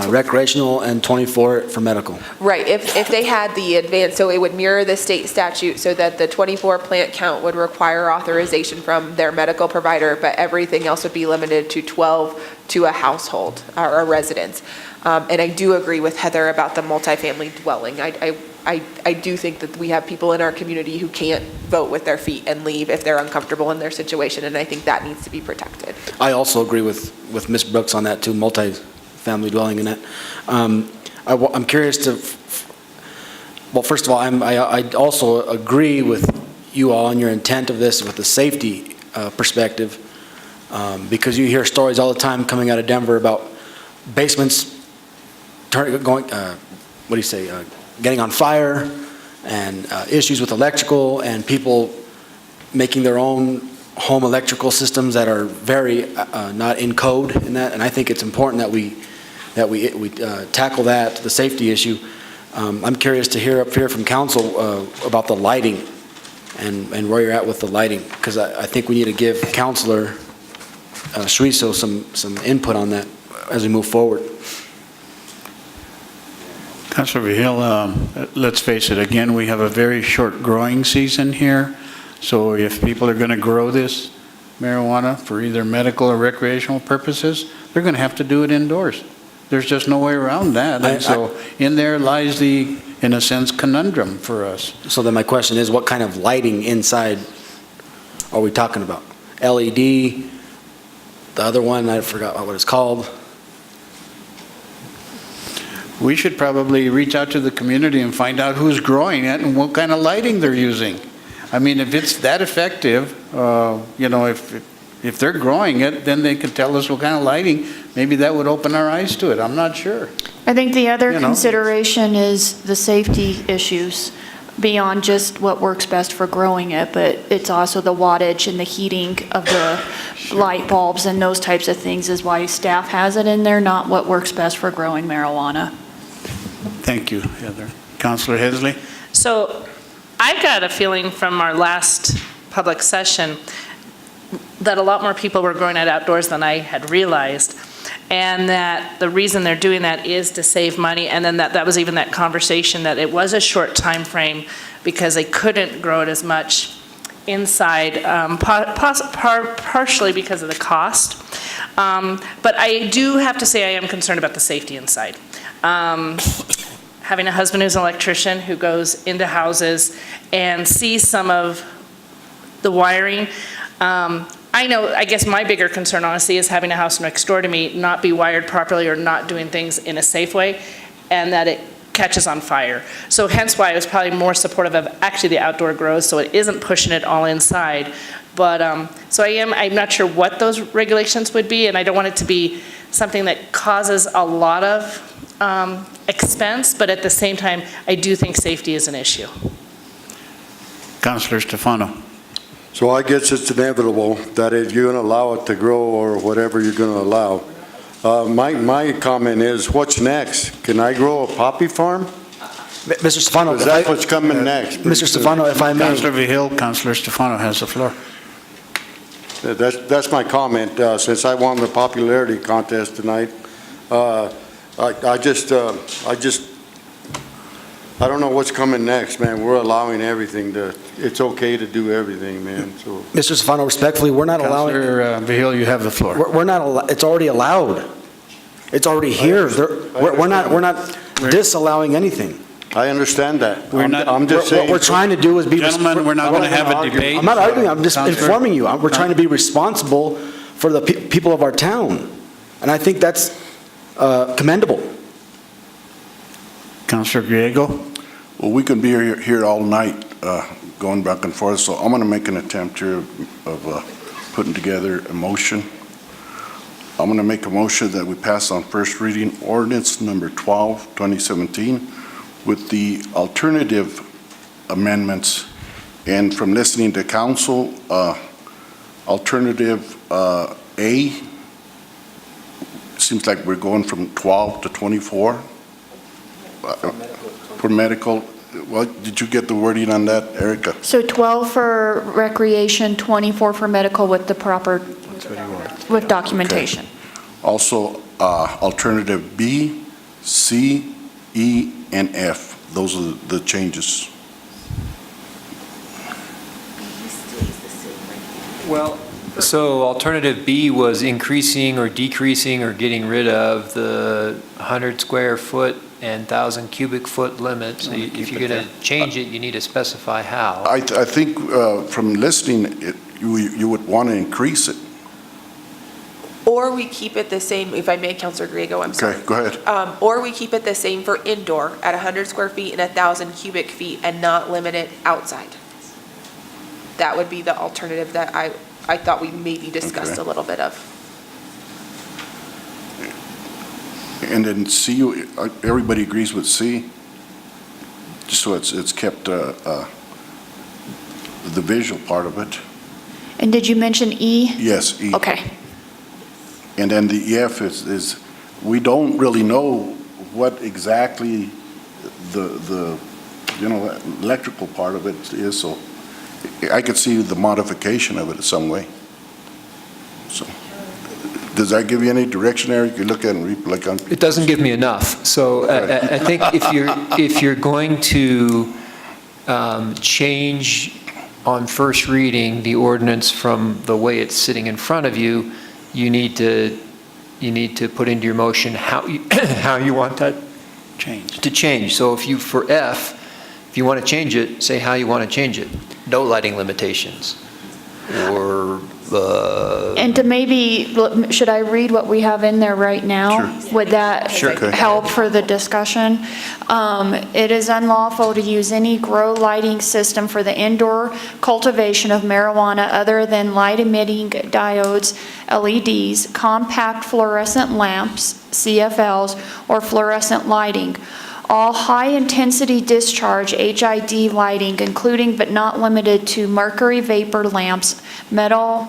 recreational and 24 for medical? Right, if they had the advance, so it would mirror the state statute so that the 24 plant count would require authorization from their medical provider, but everything else would be limited to 12 to a household or a residence. And I do agree with Heather about the multifamily dwelling. I do think that we have people in our community who can't vote with their feet and leave if they're uncomfortable in their situation, and I think that needs to be protected. I also agree with Ms. Brooks on that too, multi-family dwelling in that. I'm curious to, well, first of all, I also agree with you all on your intent of this with the safety perspective, because you hear stories all the time coming out of Denver about basements getting on fire, and issues with electrical, and people making their own home electrical systems that are very not in code in that, and I think it's important that we tackle that, the safety issue. I'm curious to hear up here from council about the lighting and where you're at with the lighting, because I think we need to give Councilor Suizo some input on that as we move forward. Councilor Vigil, let's face it, again, we have a very short growing season here. So if people are going to grow this marijuana for either medical or recreational purposes, they're going to have to do it indoors. There's just no way around that. And so in there lies the, in a sense, conundrum for us. So then my question is, what kind of lighting inside are we talking about? LED, the other one, I forgot what it's called. We should probably reach out to the community and find out who's growing it and what kind of lighting they're using. I mean, if it's that effective, you know, if they're growing it, then they could tell us what kind of lighting. Maybe that would open our eyes to it. I'm not sure. I think the other consideration is the safety issues beyond just what works best for growing it, but it's also the wattage and the heating of the light bulbs and those types of things is why staff has it in there, not what works best for growing marijuana. Thank you, Heather. Councilor Hesley? So I've got a feeling from our last public session that a lot more people were growing it outdoors than I had realized. And that the reason they're doing that is to save money. And then that was even that conversation that it was a short time frame because they couldn't grow it as much inside, partially because of the cost. But I do have to say I am concerned about the safety inside. Having a husband who's an electrician who goes into houses and sees some of the wiring, I guess my bigger concern, honestly, is having a house next door to me not be wired properly or not doing things in a safe way, and that it catches on fire. So hence why I was probably more supportive of actually the outdoor grows, so it isn't pushing it all inside. But, so I'm not sure what those regulations would be, and I don't want it to be something that causes a lot of expense, but at the same time, I do think safety is an issue. Councilor Stefano. So I guess it's inevitable that if you're going to allow it to grow or whatever you're going to allow. My comment is, what's next? Can I grow a poppy farm? Mr. Stefano. Is that what's coming next? Mr. Stefano, if I may. Councilor Vigil, Councilor Stefano has the floor. That's my comment. Since I won the popularity contest tonight, I don't know what's coming next, man. We're allowing everything it's okay to do everything, man, so. Mr. Stefano, respectfully, we're not allowing. Councilor Vigil, you have the floor. We're not, it's already allowed. It's already here. We're not disallowing anything. I understand that. I'm just saying. What we're trying to do is be. Gentlemen, we're not going to have a debate. I'm not arguing, I'm just informing you. We're trying to be responsible for the people of our town. And I think that's commendable. Councilor Griego? Well, we could be here all night going back and forth, so I'm going to make an attempt here of putting together a motion. I'm going to make a motion that we pass on first reading ordinance number 12, 2017, with the alternative amendments. And from listening to council, alternative A, seems like we're going from 12 to 24. For medical, well, did you get the wording on that, Erica? So 12 for recreation, 24 for medical with the proper, with documentation. Okay. Also, alternative B, C, E, and F. Those are the changes. Well, so alternative B was increasing or decreasing or getting rid of the 100 square foot and 1,000 cubic foot limit. So if you're going to change it, you need to specify how. I think from listening, you would want to increase it. Or we keep it the same, if I may, Councilor Griego, I'm sorry. Okay, go ahead. Or we keep it the same for indoor at 100 square feet and 1,000 cubic feet and not limit it outside. That would be the alternative that I thought we maybe discussed a little bit of. And then C, everybody agrees with C? Just so it's kept the visual part of it. And did you mention E? Yes, E. Okay. And then the F is we don't really know what exactly the electrical part of it is, so I could see the modification of it in some way. So, does that give you any direction, Eric? You look at it and read like It doesn't give me enough. So I think if you're going to change on first reading the ordinance from the way it's sitting in front of you, you need to put into your motion how you want that to change. So for F, if you want to change it, say how you want to change it. No lighting limitations, or And to maybe, should I read what we have in there right now? Sure. Would that Sure. Okay. help for the discussion? It is unlawful to use any grow lighting system for the indoor cultivation of marijuana other than light-emitting diodes, LEDs, compact fluorescent lamps, CFLs, or fluorescent lighting. All high-intensity discharge HID lighting, including but not limited to mercury vapor lamps, metal,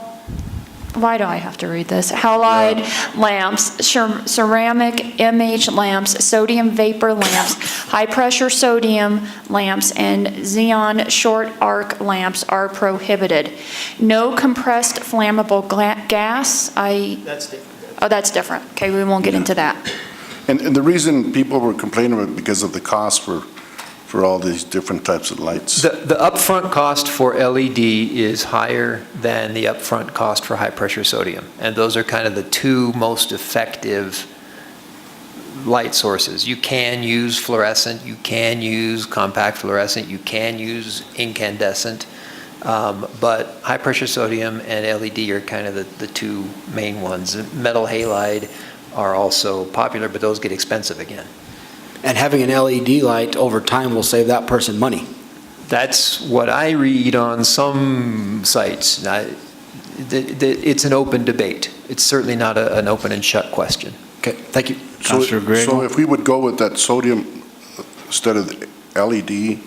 why do I have to read this? Halide lamps, ceramic MH lamps, sodium vapor lamps, high-pressure sodium lamps, and xenon short arc lamps are prohibited. No compressed flammable gas. That's different. Oh, that's different. Okay, we won't get into that. And the reason people were complaining about it because of the cost for all these different types of lights. the upfront cost for LED is higher than the upfront cost for high-pressure sodium. And those are kind of the two most effective light sources. You can use fluorescent, you can use compact fluorescent, you can use incandescent, but high-pressure sodium and LED are kind of the two main ones. Metal halide are also popular, but those get expensive again. And having an LED light over time will save that person money. That's what I read on some sites. It's an open debate. It's certainly not an open and shut question. Okay, thank you. So if we would go with that sodium instead of the LED,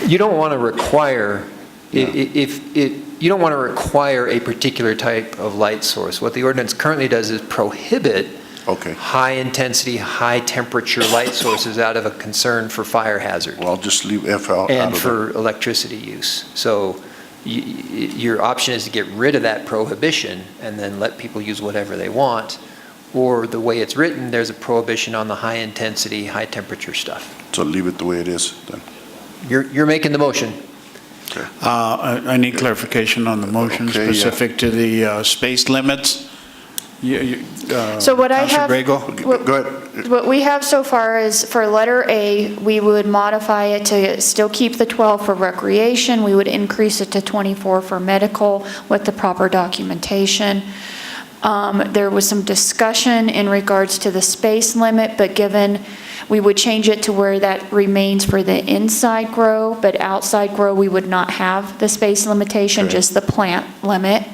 You don't want to require, you don't want to require a particular type of light source. What the ordinance currently does is prohibit high-intensity, high-temperature light sources out of a concern for fire hazard. Well, I'll just leave F out. And for electricity use. So your option is to get rid of that prohibition and then let people use whatever they want. Or the way it's written, there's a prohibition on the high-intensity, high-temperature stuff. So leave it the way it is then. You're making the motion. I need clarification on the motion specific to the space limits. So what I have, Go ahead. what we have so far is for letter A, we would modify it to still keep the 12 for recreation. We would increase it to 24 for medical with the proper documentation. There was some discussion in regards to the space limit, but given we would change it to where that remains for the inside grow, but outside grow, we would not have the space limitation, just the plant limit.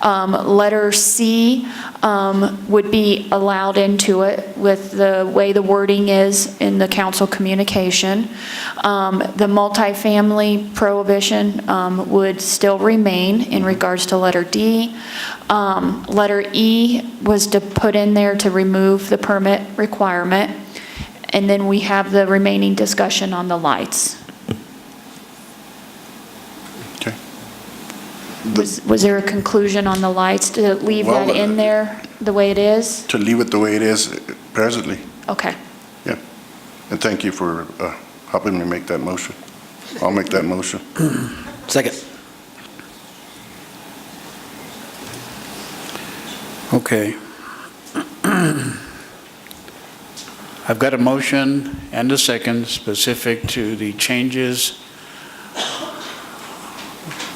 Letter C would be allowed into it with the way the wording is in the council communication. The multifamily prohibition would still remain in regards to letter D. Letter E was to put in there to remove the permit requirement. And then we have the remaining discussion on the lights. Was there a conclusion on the lights to leave that in there the way it is? To leave it the way it is presently. Okay. Yeah. And thank you for helping me make that motion. I'll make that motion. Second. Okay. I've got a motion and a second specific to the changes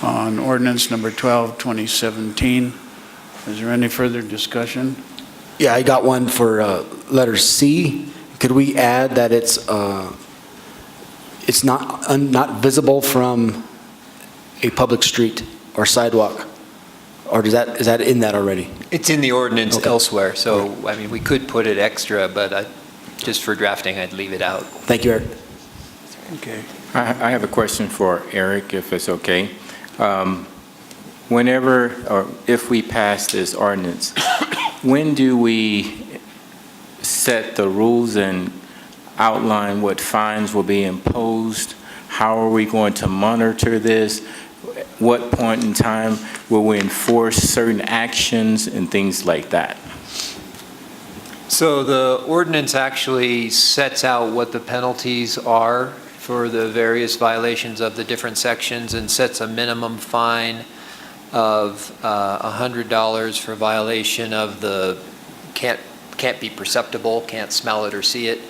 on ordinance number 12, 2017. Is there any further discussion? Yeah, I got one for letter C. Could we add that it's not visible from a public street or sidewalk? Or is that in that already? It's in the ordinance elsewhere, so, I mean, we could put it extra, but just for drafting, I'd leave it out. Thank you, Eric. Okay. I have a question for Eric, if it's okay. Whenever, or if we pass this ordinance, when do we set the rules and outline what fines will be imposed? How are we going to monitor this? What point in time will we enforce certain actions and things like that? So the ordinance actually sets out what the penalties are for the various violations of the different sections and sets a minimum fine of $100 for violation of the can't be perceptible, can't smell it or see it,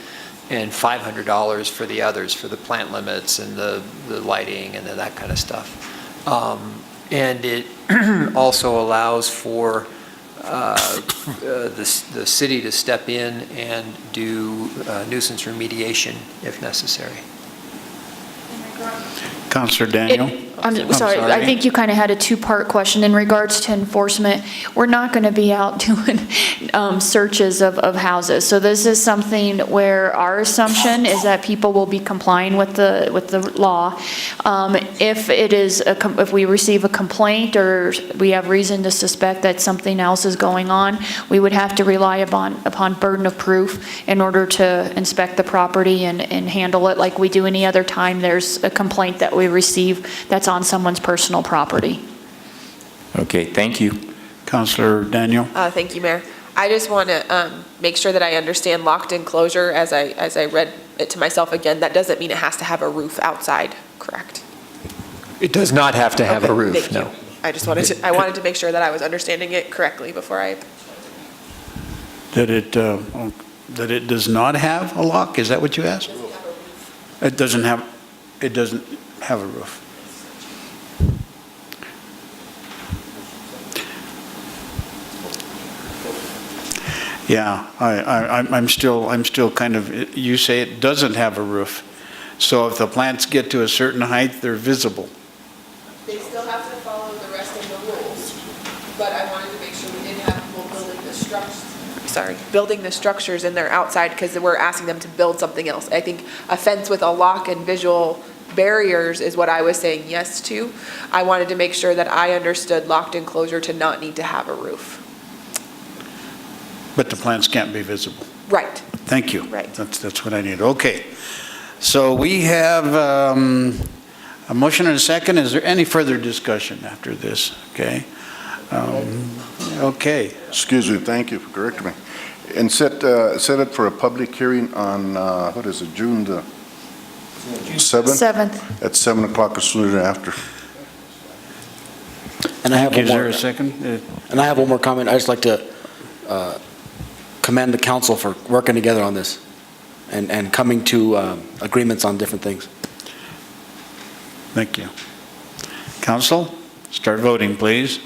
and $500 for the others, for the plant limits and the lighting and that kind of stuff. And it also allows for the city to step in and do nuisance remediation if necessary. Councillor Daniel? I'm sorry, I think you kind of had a two-part question in regards to enforcement. We're not going to be out doing searches of houses. So this is something where our assumption is that people will be complying with the law. If we receive a complaint or we have reason to suspect that something else is going on, we would have to rely upon burden of proof in order to inspect the property and handle it like we do any other time there's a complaint that we receive that's on someone's personal property. Okay, thank you. Councillor Daniel? Thank you, Mayor. I just want to make sure that I understand locked enclosure as I read it to myself again. That doesn't mean it has to have a roof outside, correct? It does not have to have a roof, Thank no. you. I wanted to make sure that I was understanding it correctly before I. That it does not have a lock? Is that what you asked? It doesn't have a roof. Yeah, I'm still kind of, you say it doesn't have a roof. So if the plants get to a certain height, they're visible. They still have to follow the rest of the rules, but I wanted to make sure we didn't have people building the structures and they're outside because we're asking them to build something else. I think a fence with a lock and visual barriers is what I was saying yes to. I wanted to make sure that I understood locked enclosure to not need to have a roof. But the plants can't be visible. Right. Thank you. Right. That's what I need. Okay. So we have a motion and a second. Is there any further discussion after this? Okay. Okay. Excuse me, thank you for correcting me. And set it for a public hearing on, what is it, June the 7th? At 7 o'clock or sooner thereafter. And I have one Is there more. a second? And I have one more comment. I'd just like to commend the council for working together on this and coming to agreements on different things. Thank you. Council, start voting, please.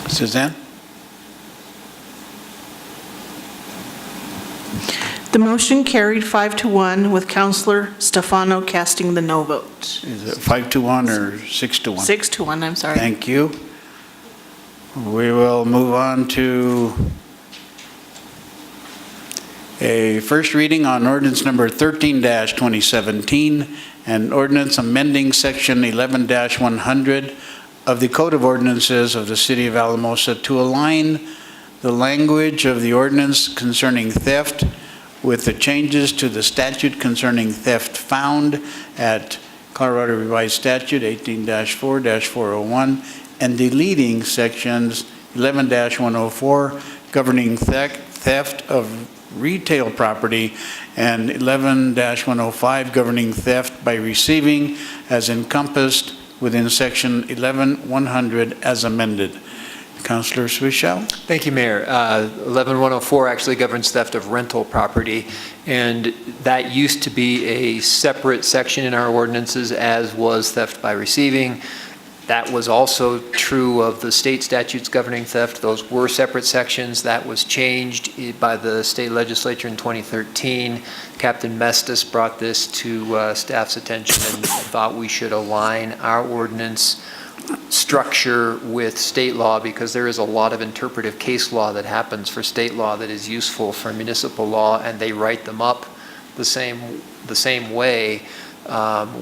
Suzanne? The motion carried 5-1 with Councilor Stefano casting the no vote. Is it 5-1 or 6-1? 6-1, I'm sorry. Thank you. We will move on to a first reading on ordinance number 13-2017 and ordinance amending section 11-100 of the Code of Ordinances of the City of Alamosa to align the language of the ordinance concerning theft with the changes to the statute concerning theft found at Colorado Revised Statute 18-4-401 and deleting sections 11-104 governing theft of retail property and 11-105 governing theft by receiving as encompassed within section 11-100 as amended. Councilor Swishow? Thank you, Mayor. 11-104 actually governs theft of rental property, and that used to be a separate section in our ordinances, as was theft by receiving. That was also true of the state statutes governing theft. Those were separate sections. That was changed by the state legislature in 2013. Captain Mestis brought this to staff's attention and thought we should align our ordinance structure with state law, because there is a lot of interpretive case law that happens for state law that is useful for municipal law, and they write them up the same way,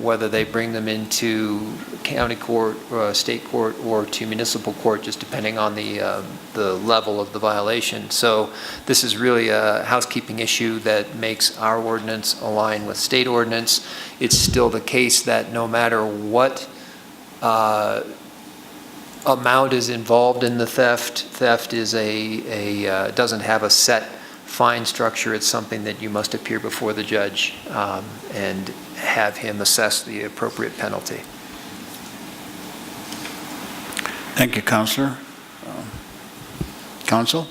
whether they bring them into county court, state court, or to municipal court, just depending on the level of the violation. So this is really a housekeeping issue that makes our ordinance align with state ordinance. It's still the case that no matter what amount is involved in the theft is doesn't have a set fine structure. It's something that you must appear before the judge and have him assess the appropriate penalty. Thank you, Councilor. Council?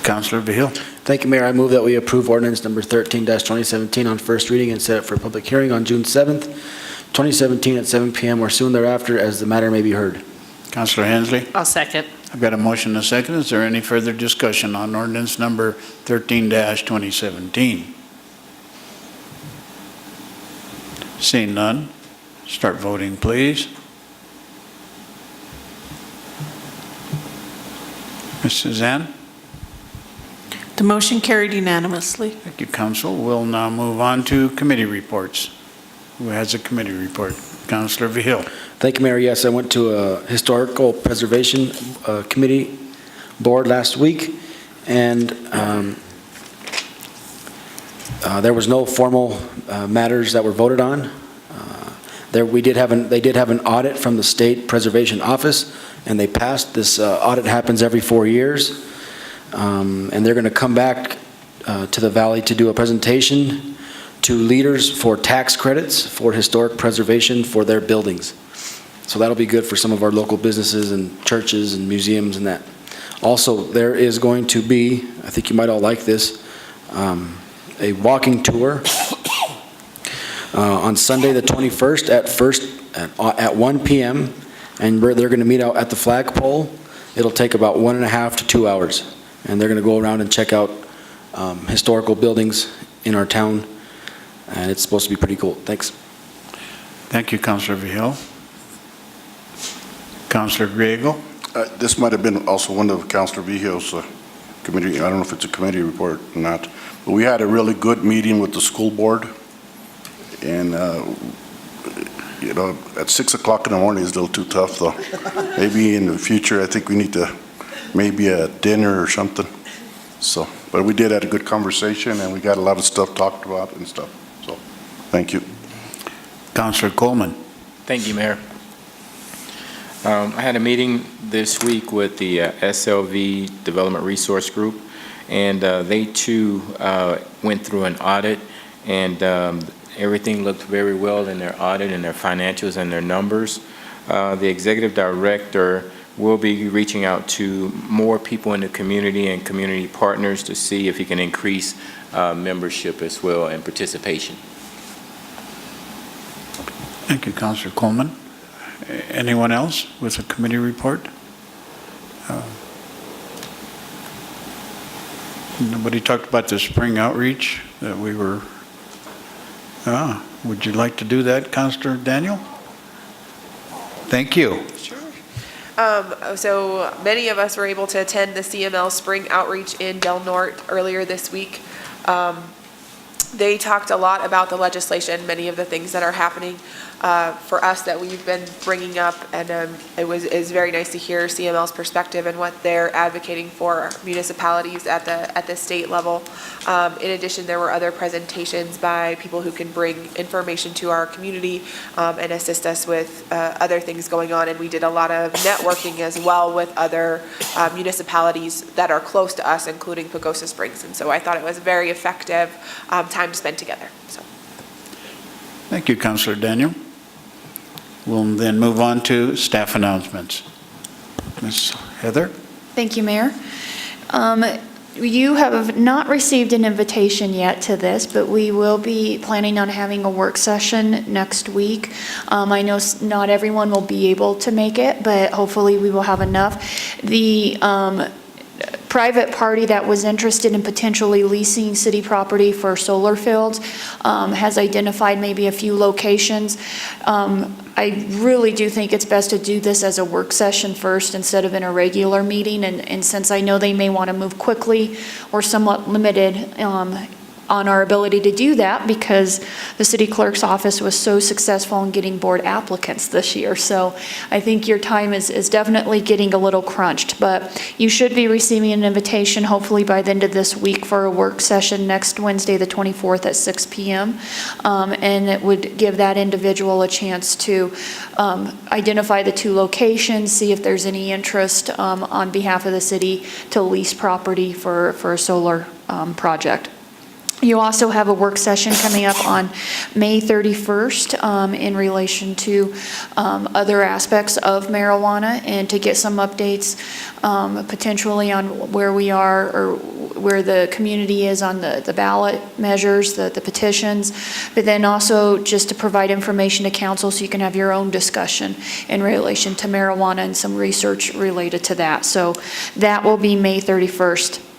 Councilor Vihil. Thank you, Mayor. I move that we approve ordinance number 13-2017 on first reading and set it for public hearing on June 7th, 2017 at 7 p.m. or soon thereafter, as the matter may be heard. Councilor Hensley. I'll second. I've got a motion and a second. Is there any further discussion on ordinance number 13-2017? Seeing none, start voting, please. Ms. Suzanne? The motion carried unanimously. Thank you, Council. We'll now move on to committee reports. Who has a committee report? Councilor Vihil. Thank you, Mayor. Yes, I went to a historical preservation committee board last week, and there was no formal matters that were voted on. They did have an audit from the State Preservation Office, and they passed. This audit happens every 4 years, and they're going to come back to the Valley to do a presentation to leaders for tax credits for historic preservation for their buildings. So that'll be good for some of our local businesses and churches and museums and that. Also, there is going to be, I think you might all like this, a walking tour on Sunday the 21st at 1 p.m. and they're going to meet out at the flagpole. It'll take about 1.5 to 2 hours, and they're going to go around and check out historical buildings in our town, and it's supposed to be pretty cool. Thanks. Thank you, Councilor Vihil. Councilor Griego. This might have been also one of Councilor Vihil's committee. I don't know if it's a committee report or not, but we had a really good meeting with the school board, and at 6 o'clock in the morning is a little too tough, though. Maybe in the future, I think we need to maybe a dinner or something. So, but we did have a good conversation, and we got a lot of stuff talked about and stuff. So, thank you. Councilor Coleman. Thank you, Mayor. I had a meeting this week with the SLV Development Resource Group, and they too went through an audit, and everything looked very well in their audit and their financials and their numbers. The executive director will be reaching out to more people in the community and community partners to see if he can increase membership as well and participation. Thank you, Councilor Coleman. Anyone else with a committee report? Nobody talked about the spring outreach that we were... would you like to do that, Councilor Daniel? Thank you. So many of us were able to attend the CML Spring Outreach in Del Norte earlier this week. They talked a lot about the legislation, many of the things that are happening for us that we've been bringing up, and it's very nice to hear CML's perspective and what they're advocating for municipalities at the state level. In addition, there were other presentations by people who can bring information to our community and assist us with other things going on, and we did a lot of networking as well with other municipalities that are close to us, including Pagosa Springs, and so I thought it was a very effective time spent together. So. Thank you, Councilor Daniel. We'll then move on to staff announcements. Ms. Heather? Thank you, Mayor. You have not received an invitation yet to this, but we will be planning on having a work session next week. I know not everyone will be able to make it, but hopefully we will have enough. The private party that was interested in potentially leasing city property for solar fields has identified maybe a few locations. I really do think it's best to do this as a work session first instead of in a regular meeting, and since I know they may want to move quickly, we're somewhat limited on our ability to do that because the city clerk's office was so successful in getting board applicants this year. So I think your time is definitely getting a little crunched, but you should be receiving an invitation hopefully by the end of this week for a work session next Wednesday, the 24th at 6 p.m. And it would give that individual a chance to identify the two locations, see if there's any interest on behalf of the city to lease property for a solar project. You also have a work session coming up on May 31st in relation to other aspects of marijuana and to get some updates potentially on where we are or where the community is on the ballot measures, the petitions, but then also just to provide information to council so you can have your own discussion in relation to marijuana and some research related to that. So that will be May 31st.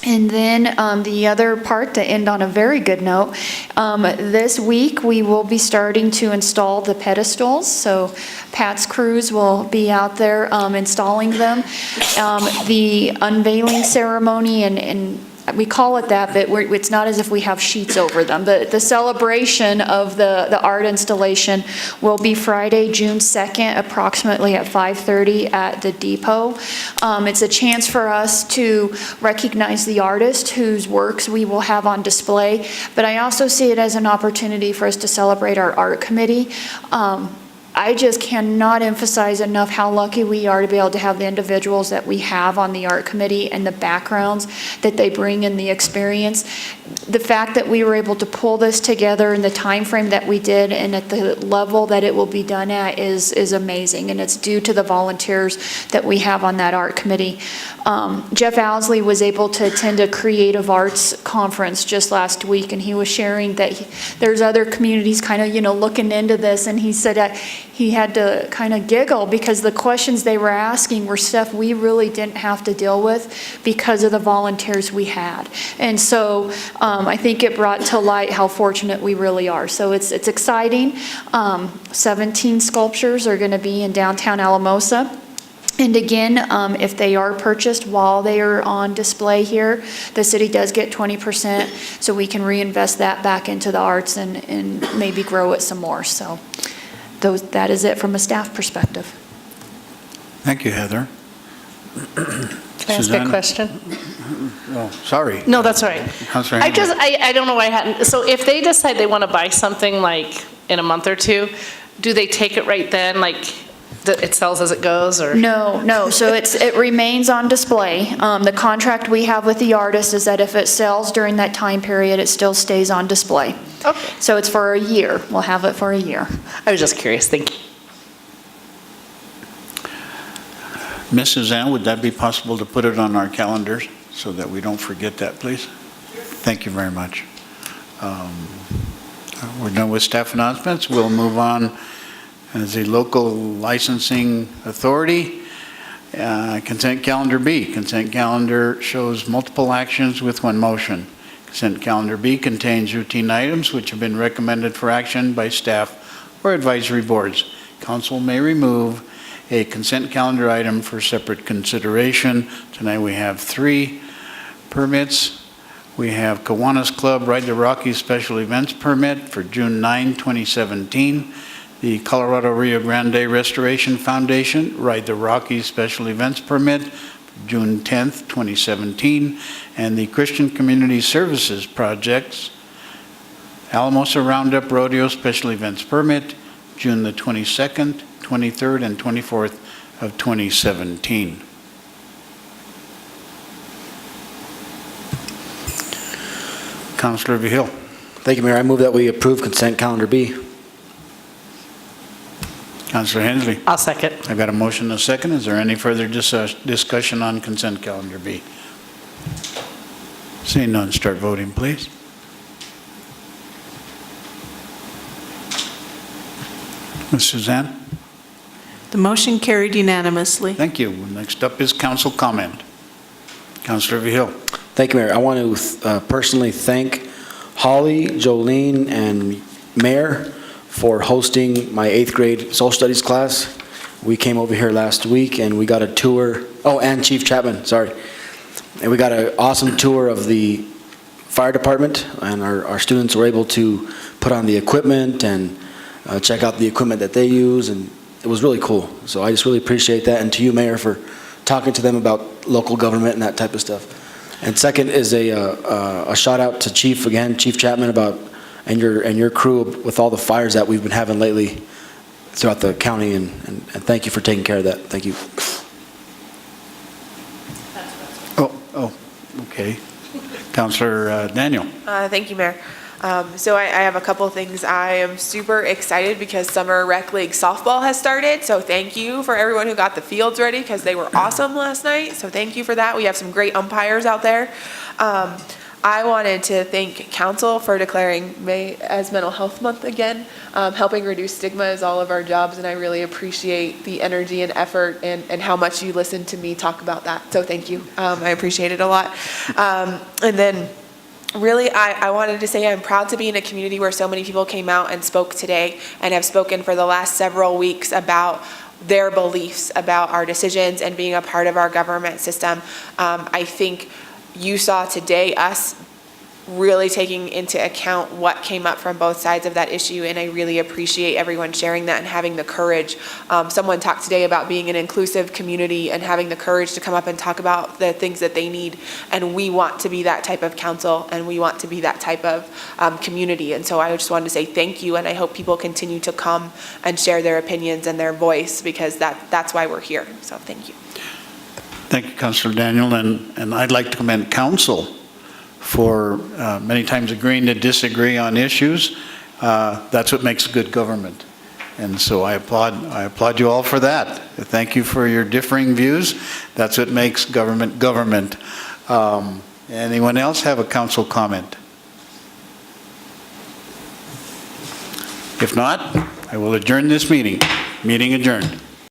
And then the other part, to end on a very good note, this week we will be starting to install the pedestals. So Pat's crews will be out there installing them. The unveiling ceremony, and we call it that, but it's not as if we have sheets over them. The celebration of the art installation will be Friday, June 2nd, approximately at 5:30 at the depot. It's a chance for us to recognize the artist whose works we will have on display, but I also see it as an opportunity for us to celebrate our art committee. I just cannot emphasize enough how lucky we are to be able to have the individuals that we have on the art committee and the backgrounds that they bring in the experience. The fact that we were able to pull this together in the time frame that we did and at the level that it will be done at is amazing, and it's due to the volunteers that we have on that art committee. Jeff Owsley was able to attend a creative arts conference just last week, and he was sharing that there's other communities kind of, looking into this, and he said he had to kind of giggle because the questions they were asking were stuff we really didn't have to deal with because of the volunteers we had. And so I think it brought to light how fortunate we really are. So it's exciting. 17 sculptures are going to be in downtown Alamosa. And again, if they are purchased while they are on display here, the city does get 20%, so we can reinvest that back into the arts and maybe grow it some more. So that is it from a staff perspective. Thank you, Heather. Can I ask a question? Oh, sorry. No, that's all right. Councilor I Henry. just, I don't know why I hadn't, so if they decide they want to buy something like in a month or two, do they take it right then, like it sells as it goes, or? No, so it remains on display. The contract we have with the artist is that if it sells during that time period, it still stays on display. Okay. So it's for a year. We'll have it for a year. I was just curious, thank you. Ms. Suzanne, would that be possible to put it on our calendars so that we don't forget that, please? Thank you very much. We're done with staff announcements. We'll move on as a local licensing authority. Consent calendar B. Consent calendar shows multiple actions with one motion. Consent calendar B contains routine items which have been recommended for action by staff or advisory boards. Council may remove a consent calendar item for separate consideration. Tonight we have 3 permits. We have Kiwanis Club Ride the Rockies Special Events Permit for June 9, 2017. The Colorado Rio Grande Restoration Foundation Ride the Rockies Special Events Permit for June 10th, 2017. And the Christian Community Services Projects Alamosa Roundup Rodeo Special Events Permit, June the 22nd, 23rd, and 24th of 2017. Councilor Vihil. Thank you, Mayor. I move that we approve consent calendar B. Councilor Hensley. I'll second. I've got a motion and a second. Is there any further discussion on consent calendar B? Seeing none, start voting, please. Ms. Suzanne? The motion carried unanimously. Thank you. Next up is council comment. Councilor Vihil. Thank you, Mayor. I want to personally thank Holly, Jolene, and Mayor for hosting my 8th grade social studies class. We came over here last week and we got a tour, and Chief Chapman, sorry. And we got an awesome tour of the fire department, and our students were able to put on the equipment and check out the equipment that they use, and it was really cool. So I just really appreciate that, and to you, Mayor, for talking to them about local government and that type of stuff. And second is a shout out to Chief, again, Chief Chapman, and your crew with all the fires that we've been having lately throughout the county, and thank you for taking care of that. Thank you. Okay. Councilor Daniel. Thank you, Mayor. So I have a couple things. I am super excited because Summer Rec League softball has started. So thank you for everyone who got the fields ready because they were awesome last night. So thank you for that. We have some great umpires out there. I wanted to thank Council for declaring May as Mental Health Month again. Helping reduce stigma is all of our jobs, and I really appreciate the energy and effort and how much you listen to me talk about that. So thank you. I appreciate it a lot. And then really, I wanted to say I'm proud to be in a community where so many people came out and spoke today and have spoken for the last several weeks about their beliefs about our decisions and being a part of our government system. I think you saw today us really taking into account what came up from both sides of that issue, and I really appreciate everyone sharing that and having the courage. Someone talked today about being an inclusive community and having the courage to come up and talk about the things that they need, and we want to be that type of council, and we want to be that type of community, and so I just wanted to say thank you, and I hope people continue to come and share their opinions and their voice, because that's why we're here, so thank you. Thank you, Councilor Daniel, and I'd like to commend Council for many times agreeing to disagree on issues. That's what makes good government. And so I applaud you all for that. Thank you for your differing views. That's what makes government government. Anyone else have a council comment? If not, I will adjourn this meeting. Meeting adjourned.